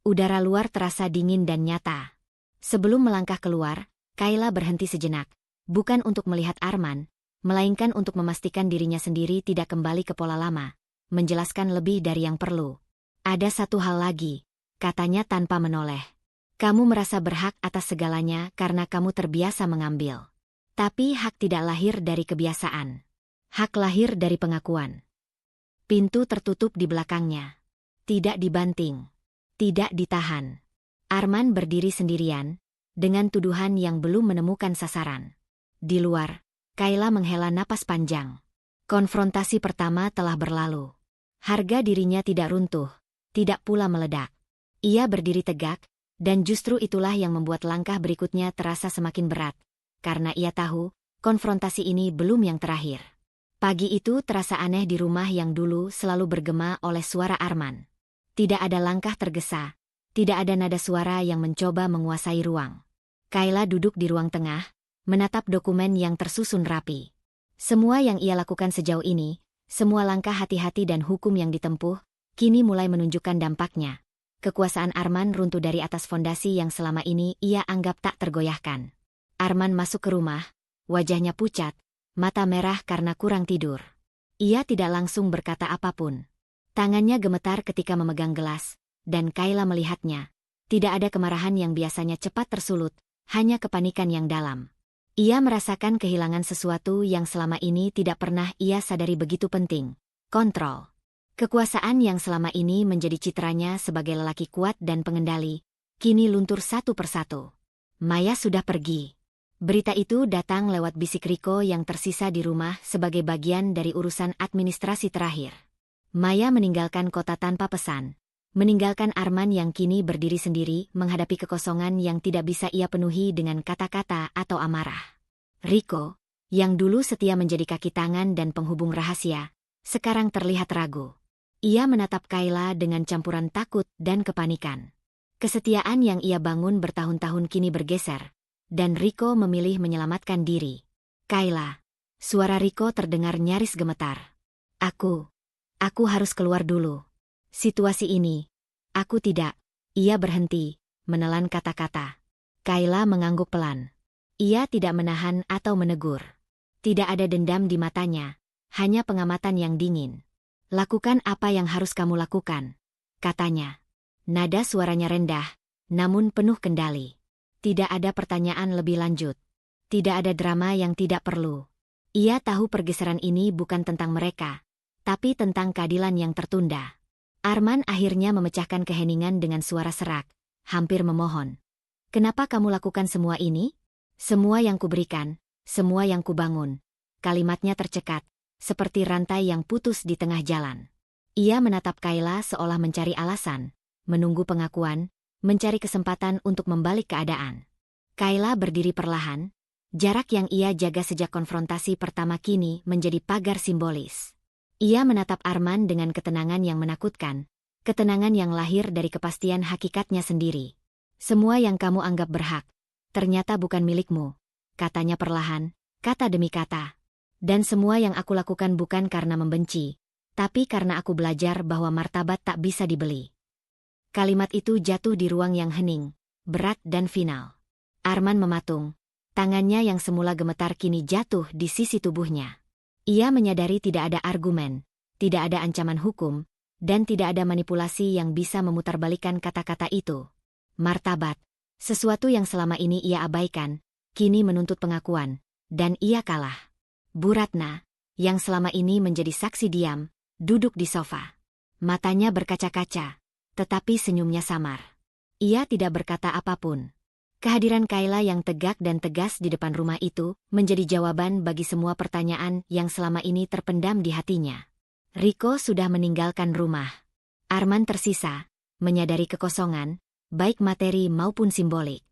Udara luar terasa dingin dan nyata. Sebelum melangkah keluar, Kayla berhenti sejenak. Bukan untuk melihat Arman, melainkan untuk memastikan dirinya sendiri tidak kembali ke pola lama, menjelaskan lebih dari yang perlu. "Ada satu hal lagi," katanya tanpa menoleh. "Kamu merasa berhak atas segalanya karena kamu terbiasa mengambil. Tapi hak tidak lahir dari kebiasaan. Hak lahir dari pengakuan." Pintu tertutup di belakangnya. Tidak dibanting. Tidak ditahan. Arman berdiri sendirian, dengan tuduhan yang belum menemukan sasaran. Di luar, Kayla menghela napas panjang. Konfrontasi pertama telah berlalu. Harga dirinya tidak runtuh, tidak pula meledak. Ia berdiri tegak, dan justru itulah yang membuat langkah berikutnya terasa semakin berat. Karena ia tahu, konfrontasi ini belum yang terakhir. Pagi itu terasa aneh di rumah yang dulu selalu bergema oleh suara Arman. Tidak ada langkah tergesa, tidak ada nada suara yang mencoba menguasai ruang. Kayla duduk di ruang tengah, menatap dokumen yang tersusun rapi. Semua yang ia lakukan sejauh ini, semua langkah hati-hati dan hukum yang ditempuh, kini mulai menunjukkan dampaknya. Kekuasaan Arman runtuh dari atas fondasi yang selama ini ia anggap tak tergoyahkan. Arman masuk ke rumah, wajahnya pucat, mata merah karena kurang tidur. Ia tidak langsung berkata apapun. Tangannya gemetar ketika memegang gelas, dan Kayla melihatnya. Tidak ada kemarahan yang biasanya cepat tersulut, hanya kepanikan yang dalam. Ia merasakan kehilangan sesuatu yang selama ini tidak pernah ia sadari begitu penting. Kontrol. Kekuasaan yang selama ini menjadi citranya sebagai lelaki kuat dan pengendali, kini luntur satu persatu. Maya sudah pergi. Berita itu datang lewat bisik Riko yang tersisa di rumah sebagai bagian dari urusan administrasi terakhir. Maya meninggalkan kota tanpa pesan. Meninggalkan Arman yang kini berdiri sendiri menghadapi kekosongan yang tidak bisa ia penuhi dengan kata-kata atau amarah. Riko, yang dulu setia menjadi kaki tangan dan penghubung rahasia, sekarang terlihat ragu. Ia menatap Kayla dengan campuran takut dan kepanikan. Kesetiaan yang ia bangun bertahun-tahun kini bergeser, dan Riko memilih menyelamatkan diri. "Kayla." Suara Riko terdengar nyaris gemetar. Aku harus keluar dulu. Situasi ini, aku tidak." Ia berhenti, menelan kata-kata. Kayla mengangguk pelan. Ia tidak menahan atau menegur. Tidak ada dendam di matanya, hanya pengamatan yang dingin. "Lakukan apa yang harus kamu lakukan," katanya. Nada suaranya rendah, namun penuh kendali. Tidak ada pertanyaan lebih lanjut. Tidak ada drama yang tidak perlu. Ia tahu pergeseran ini bukan tentang mereka, tapi tentang keadilan yang tertunda. Arman akhirnya memecahkan keheningan dengan suara serak. hampir memohon. Kenapa kamu lakukan semua ini? Semua yang kuberikan, semua yang kubangun. Kalimatnya tercekat, seperti rantai yang putus di tengah jalan. Ia menatap Kayla seolah mencari alasan, menunggu pengakuan, mencari kesempatan untuk membalik keadaan. Kayla berdiri perlahan, jarak yang ia jaga sejak konfrontasi pertama kini menjadi pagar simbolis. Ia menatap Arman dengan ketenangan yang menakutkan, ketenangan yang lahir dari kepastian hakikatnya sendiri. Semua yang kamu anggap berhak, ternyata bukan milikmu, katanya perlahan, kata demi kata. Dan semua yang aku lakukan bukan karena membenci, tapi karena aku belajar bahwa martabat tak bisa dibeli. Kalimat itu jatuh di ruang yang hening, berat dan final. Arman mematung, tangannya yang semula gemetar kini jatuh di sisi tubuhnya. Ia menyadari tidak ada argumen, tidak ada ancaman hukum, dan tidak ada manipulasi yang bisa memutarbalikkan kata-kata itu. Martabat, sesuatu yang selama ini ia abaikan, kini menuntut pengakuan, dan ia kalah. Bu Ratna, yang selama ini menjadi saksi diam, duduk di sofa. Matanya berkaca-kaca, tetapi senyumnya samar. Ia tidak berkata apapun. Kehadiran Kayla yang tegak dan tegas di depan rumah itu menjadi jawaban bagi semua pertanyaan yang selama ini terpendam di hatinya. Riko sudah meninggalkan rumah. Arman tersisa, menyadari kekosongan, baik materi maupun simbolik.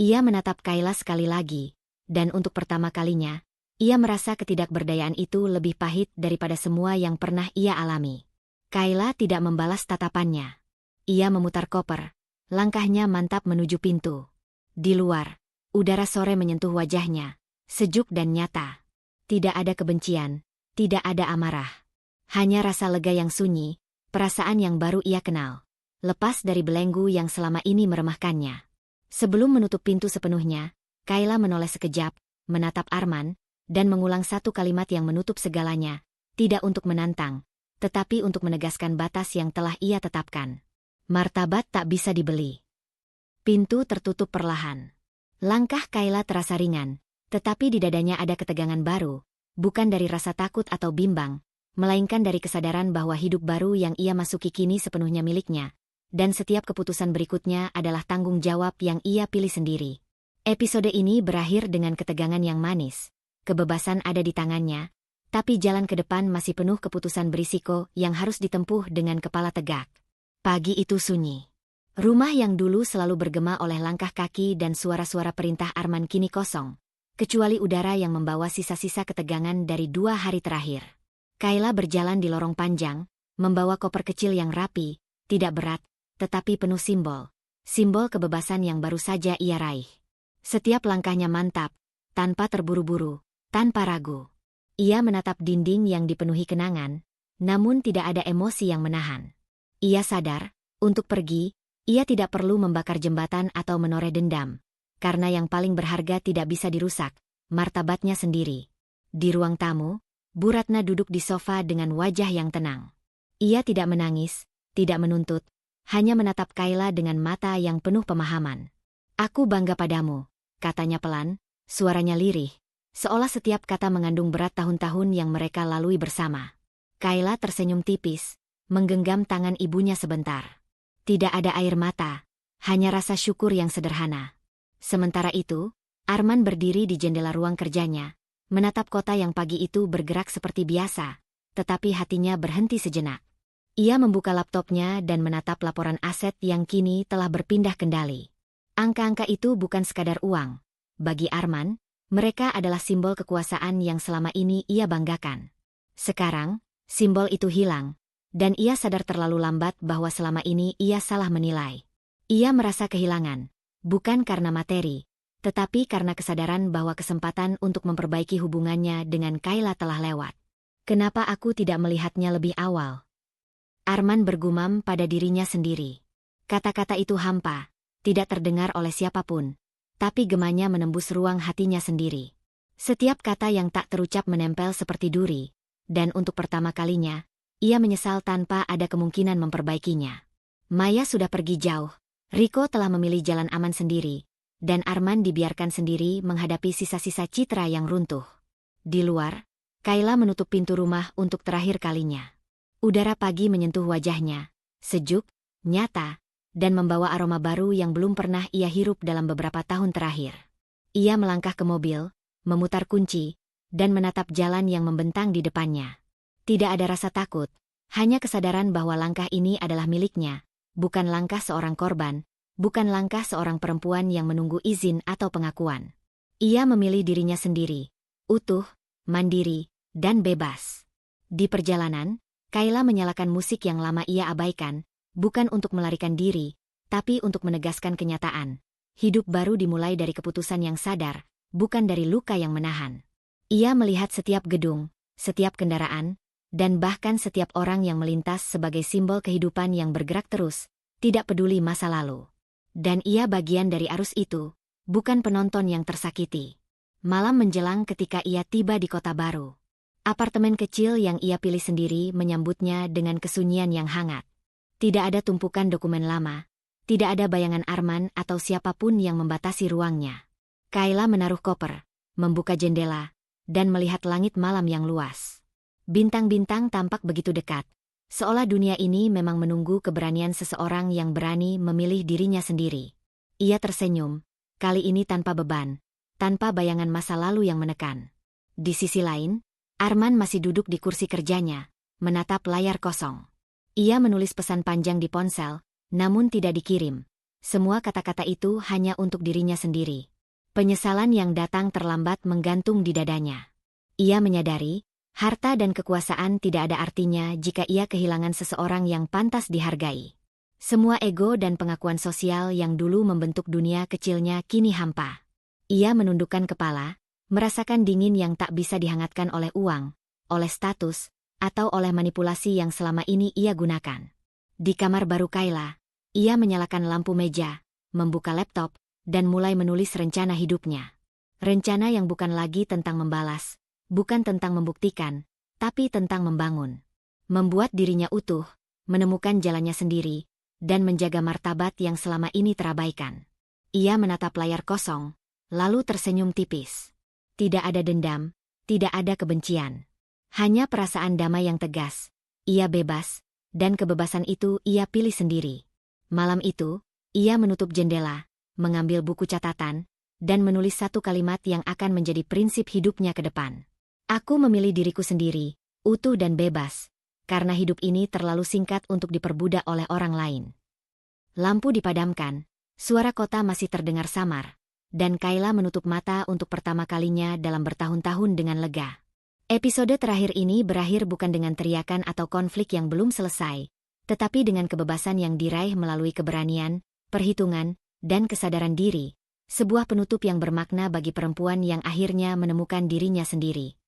Ia menatap Kayla sekali lagi, dan untuk pertama kalinya, ia merasa ketidakberdayaan itu lebih pahit daripada semua yang pernah ia alami. Kayla tidak membalas tatapannya. Ia memutar koper, langkahnya mantap menuju pintu. Di luar, udara sore menyentuh wajahnya, sejuk dan nyata. Tidak ada kebencian, tidak ada amarah. Hanya rasa lega yang sunyi, perasaan yang baru ia kenal. Lepas dari belenggu yang selama ini meremahkannya. Sebelum menutup pintu sepenuhnya, Kayla menoleh sekejap, menatap Arman, dan mengulang satu kalimat yang menutup segalanya, tidak untuk menantang, tetapi untuk menegaskan batas yang telah ia tetapkan. Martabat tak bisa dibeli. Pintu tertutup perlahan. Langkah Kayla terasa ringan, tetapi di dadanya ada ketegangan baru, bukan dari rasa takut atau bimbang, melainkan dari kesadaran bahwa hidup baru yang ia masuki kini sepenuhnya miliknya, dan setiap keputusan berikutnya adalah tanggung jawab yang ia pilih sendiri. Episode ini berakhir dengan ketegangan yang manis. Kebebasan ada di tangannya, tapi jalan ke depan masih penuh keputusan berisiko yang harus ditempuh dengan kepala tegak. Pagi itu sunyi. Rumah yang dulu selalu bergema oleh langkah kaki dan suara-suara perintah Arman kini kosong, kecuali udara yang membawa sisa-sisa ketegangan dari 2 hari terakhir. Kayla berjalan di lorong panjang, membawa koper kecil yang rapi, tidak berat, tetapi penuh simbol. Simbol kebebasan yang baru saja ia raih. Setiap langkahnya mantap, tanpa terburu-buru, tanpa ragu. Ia menatap dinding yang dipenuhi kenangan, namun tidak ada emosi yang menahan. Ia sadar, untuk pergi, ia tidak perlu membakar jembatan atau menoreh dendam, karena yang paling berharga tidak bisa dirusak, martabatnya sendiri. Di ruang tamu, Bu Ratna duduk di sofa dengan wajah yang tenang. Ia tidak menangis, tidak menuntut, hanya menatap Kayla dengan mata yang penuh pemahaman. Aku bangga padamu, katanya pelan, suaranya lirih, seolah setiap kata mengandung berat tahun-tahun yang mereka lalui bersama. Kayla tersenyum tipis, menggenggam tangan ibunya sebentar. Tidak ada air mata, hanya rasa syukur yang sederhana. Sementara itu, Arman berdiri di jendela ruang kerjanya, menatap kota yang pagi itu bergerak seperti biasa, tetapi hatinya berhenti sejenak. Ia membuka laptopnya dan menatap laporan aset yang kini telah berpindah kendali. Angka-angka itu bukan sekadar uang. Bagi Arman, mereka adalah simbol kekuasaan yang selama ini ia banggakan. Sekarang, simbol itu hilang, dan ia sadar terlalu lambat bahwa selama ini ia salah menilai. Ia merasa kehilangan, bukan karena materi, tetapi karena kesadaran bahwa kesempatan untuk memperbaiki hubungannya dengan Kayla telah lewat. Kenapa aku tidak melihatnya lebih awal? Arman bergumam pada dirinya sendiri. Kata-kata itu hampa, tidak terdengar oleh siapapun, tapi gemanya menembus ruang hatinya sendiri. Setiap kata yang tak terucap menempel seperti duri, dan untuk pertama kalinya, ia menyesal tanpa ada kemungkinan memperbaikinya. Maya sudah pergi jauh, Riko telah memilih jalan aman sendiri, dan Arman dibiarkan sendiri menghadapi sisa-sisa citra yang runtuh. Di luar, Kayla menutup pintu rumah untuk terakhir kalinya. Udara pagi menyentuh wajahnya, sejuk, nyata, dan membawa aroma baru yang belum pernah ia hirup dalam beberapa tahun terakhir. Ia melangkah ke mobil, memutar kunci, dan menatap jalan yang membentang di depannya. Tidak ada rasa takut, hanya kesadaran bahwa langkah ini adalah miliknya, bukan langkah seorang korban, bukan langkah seorang perempuan yang menunggu izin atau pengakuan. Ia memilih dirinya sendiri, utuh, mandiri, dan bebas. Di perjalanan, Kayla menyalakan musik yang lama ia abaikan, bukan untuk melarikan diri, tapi untuk menegaskan kenyataan. Hidup baru dimulai dari keputusan yang sadar, bukan dari luka yang menahan. Ia melihat setiap gedung, setiap kendaraan, dan bahkan setiap orang yang melintas sebagai simbol kehidupan yang bergerak terus, tidak peduli masa lalu. Dan ia bagian dari arus itu, bukan penonton yang tersakiti. Malam menjelang ketika ia tiba di kota baru. Apartemen kecil yang ia pilih sendiri menyambutnya dengan kesunyian yang hangat. Tidak ada tumpukan dokumen lama, tidak ada bayangan Arman atau siapapun yang membatasi ruangnya. Kayla menaruh koper, membuka jendela, dan melihat langit malam yang luas. Bintang-bintang tampak begitu dekat, seolah dunia ini memang menunggu keberanian seseorang yang berani memilih dirinya sendiri. Ia tersenyum, kali ini tanpa beban, tanpa bayangan masa lalu yang menekan. Di sisi lain, Arman masih duduk di kursi kerjanya, menatap layar kosong. Ia menulis pesan panjang di ponsel, namun tidak dikirim. Semua kata-kata itu hanya untuk dirinya sendiri. Penyesalan yang datang terlambat menggantung di dadanya. Ia menyadari, harta dan kekuasaan tidak ada artinya jika ia kehilangan seseorang yang pantas dihargai. Semua ego dan pengakuan sosial yang dulu membentuk dunia kecilnya kini hampa. Ia menundukkan kepala, merasakan dingin yang tak bisa dihangatkan oleh uang, oleh status, atau oleh manipulasi yang selama ini ia gunakan. Di kamar baru Kayla, ia menyalakan lampu meja, membuka laptop, dan mulai menulis rencana hidupnya. Rencana yang bukan lagi tentang membalas, bukan tentang membuktikan, tapi tentang membangun. Membuat dirinya utuh, menemukan jalannya sendiri, dan menjaga martabat yang selama ini terabaikan. Ia menatap layar kosong, lalu tersenyum tipis. Tidak ada dendam, tidak ada kebencian. Hanya perasaan damai yang tegas. Ia bebas, dan kebebasan itu ia pilih sendiri. Malam itu, ia menutup jendela, mengambil buku catatan, dan menulis satu kalimat yang akan menjadi prinsip hidupnya ke depan. Aku memilih diriku sendiri, utuh dan bebas, karena hidup ini terlalu singkat untuk diperbudak oleh orang lain. Lampu dipadamkan, suara kota masih terdengar samar, dan Kayla menutup mata untuk pertama kalinya dalam bertahun-tahun dengan lega. Episode terakhir ini berakhir bukan dengan teriakan atau konflik yang belum selesai, tetapi dengan kebebasan yang diraih melalui keberanian, perhitungan, dan kesadaran diri, sebuah penutup yang bermakna bagi perempuan yang akhirnya menemukan dirinya sendiri.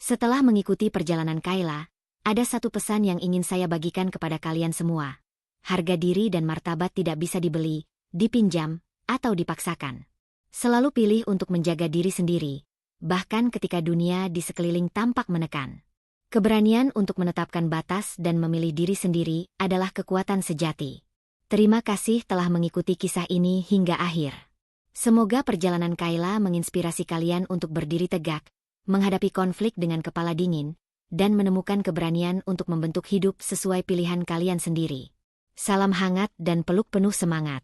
Setelah mengikuti perjalanan Kayla, ada satu pesan yang ingin saya bagikan kepada kalian semua. Harga diri dan martabat tidak bisa dibeli, dipinjam, atau dipaksakan. Selalu pilih untuk menjaga diri sendiri, bahkan ketika dunia di sekeliling tampak menekan. Keberanian untuk menetapkan batas dan memilih diri sendiri adalah kekuatan sejati. Terima kasih telah mengikuti kisah ini hingga akhir. Semoga perjalanan Kayla menginspirasi kalian untuk berdiri tegak, menghadapi konflik dengan kepala dingin, dan menemukan keberanian untuk membentuk hidup sesuai pilihan kalian sendiri. Salam hangat dan peluk penuh semangat.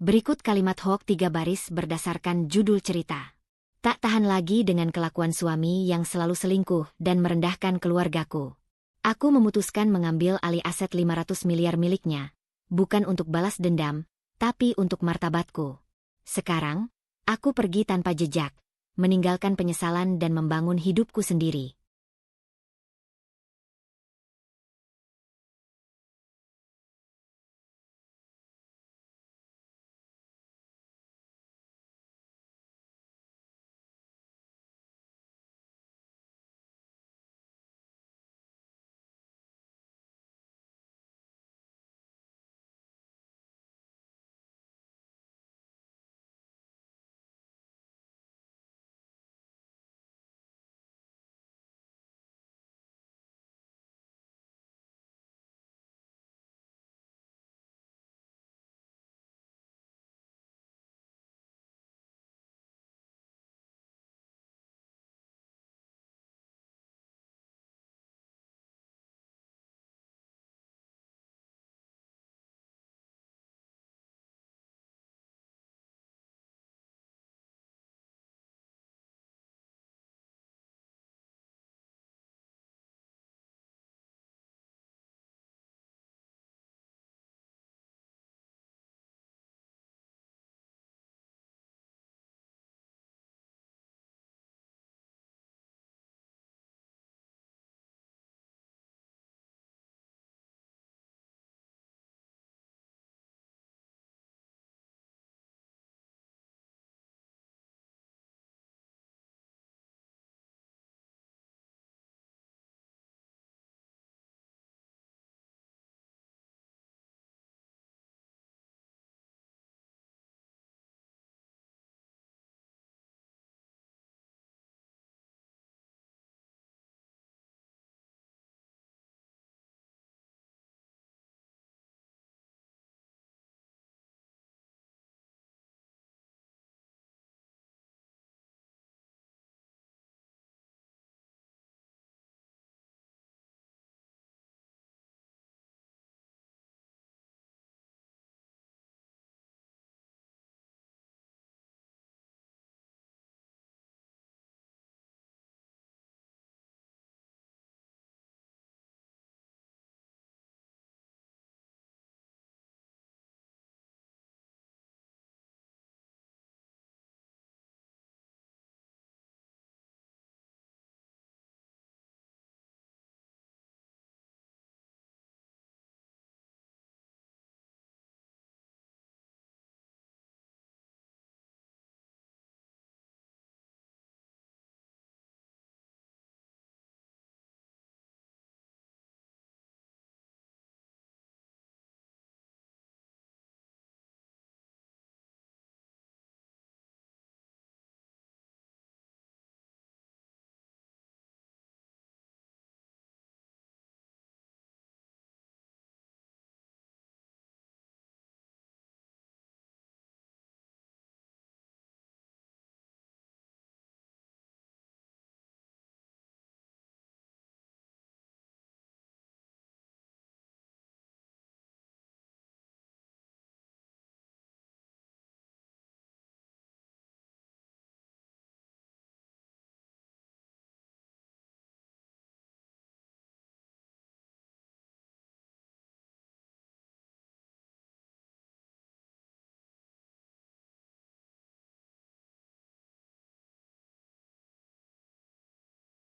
Berikut kalimat hoax 3 baris berdasarkan judul cerita. Tak tahan lagi dengan kelakuan suami yang selalu selingkuh dan merendahkan keluargaku. Aku memutuskan mengambil alih aset 500 miliar miliknya, bukan untuk balas dendam, tapi untuk martabatku. Sekarang, aku pergi tanpa jejak, meninggalkan penyesalan dan membangun hidupku sendiri.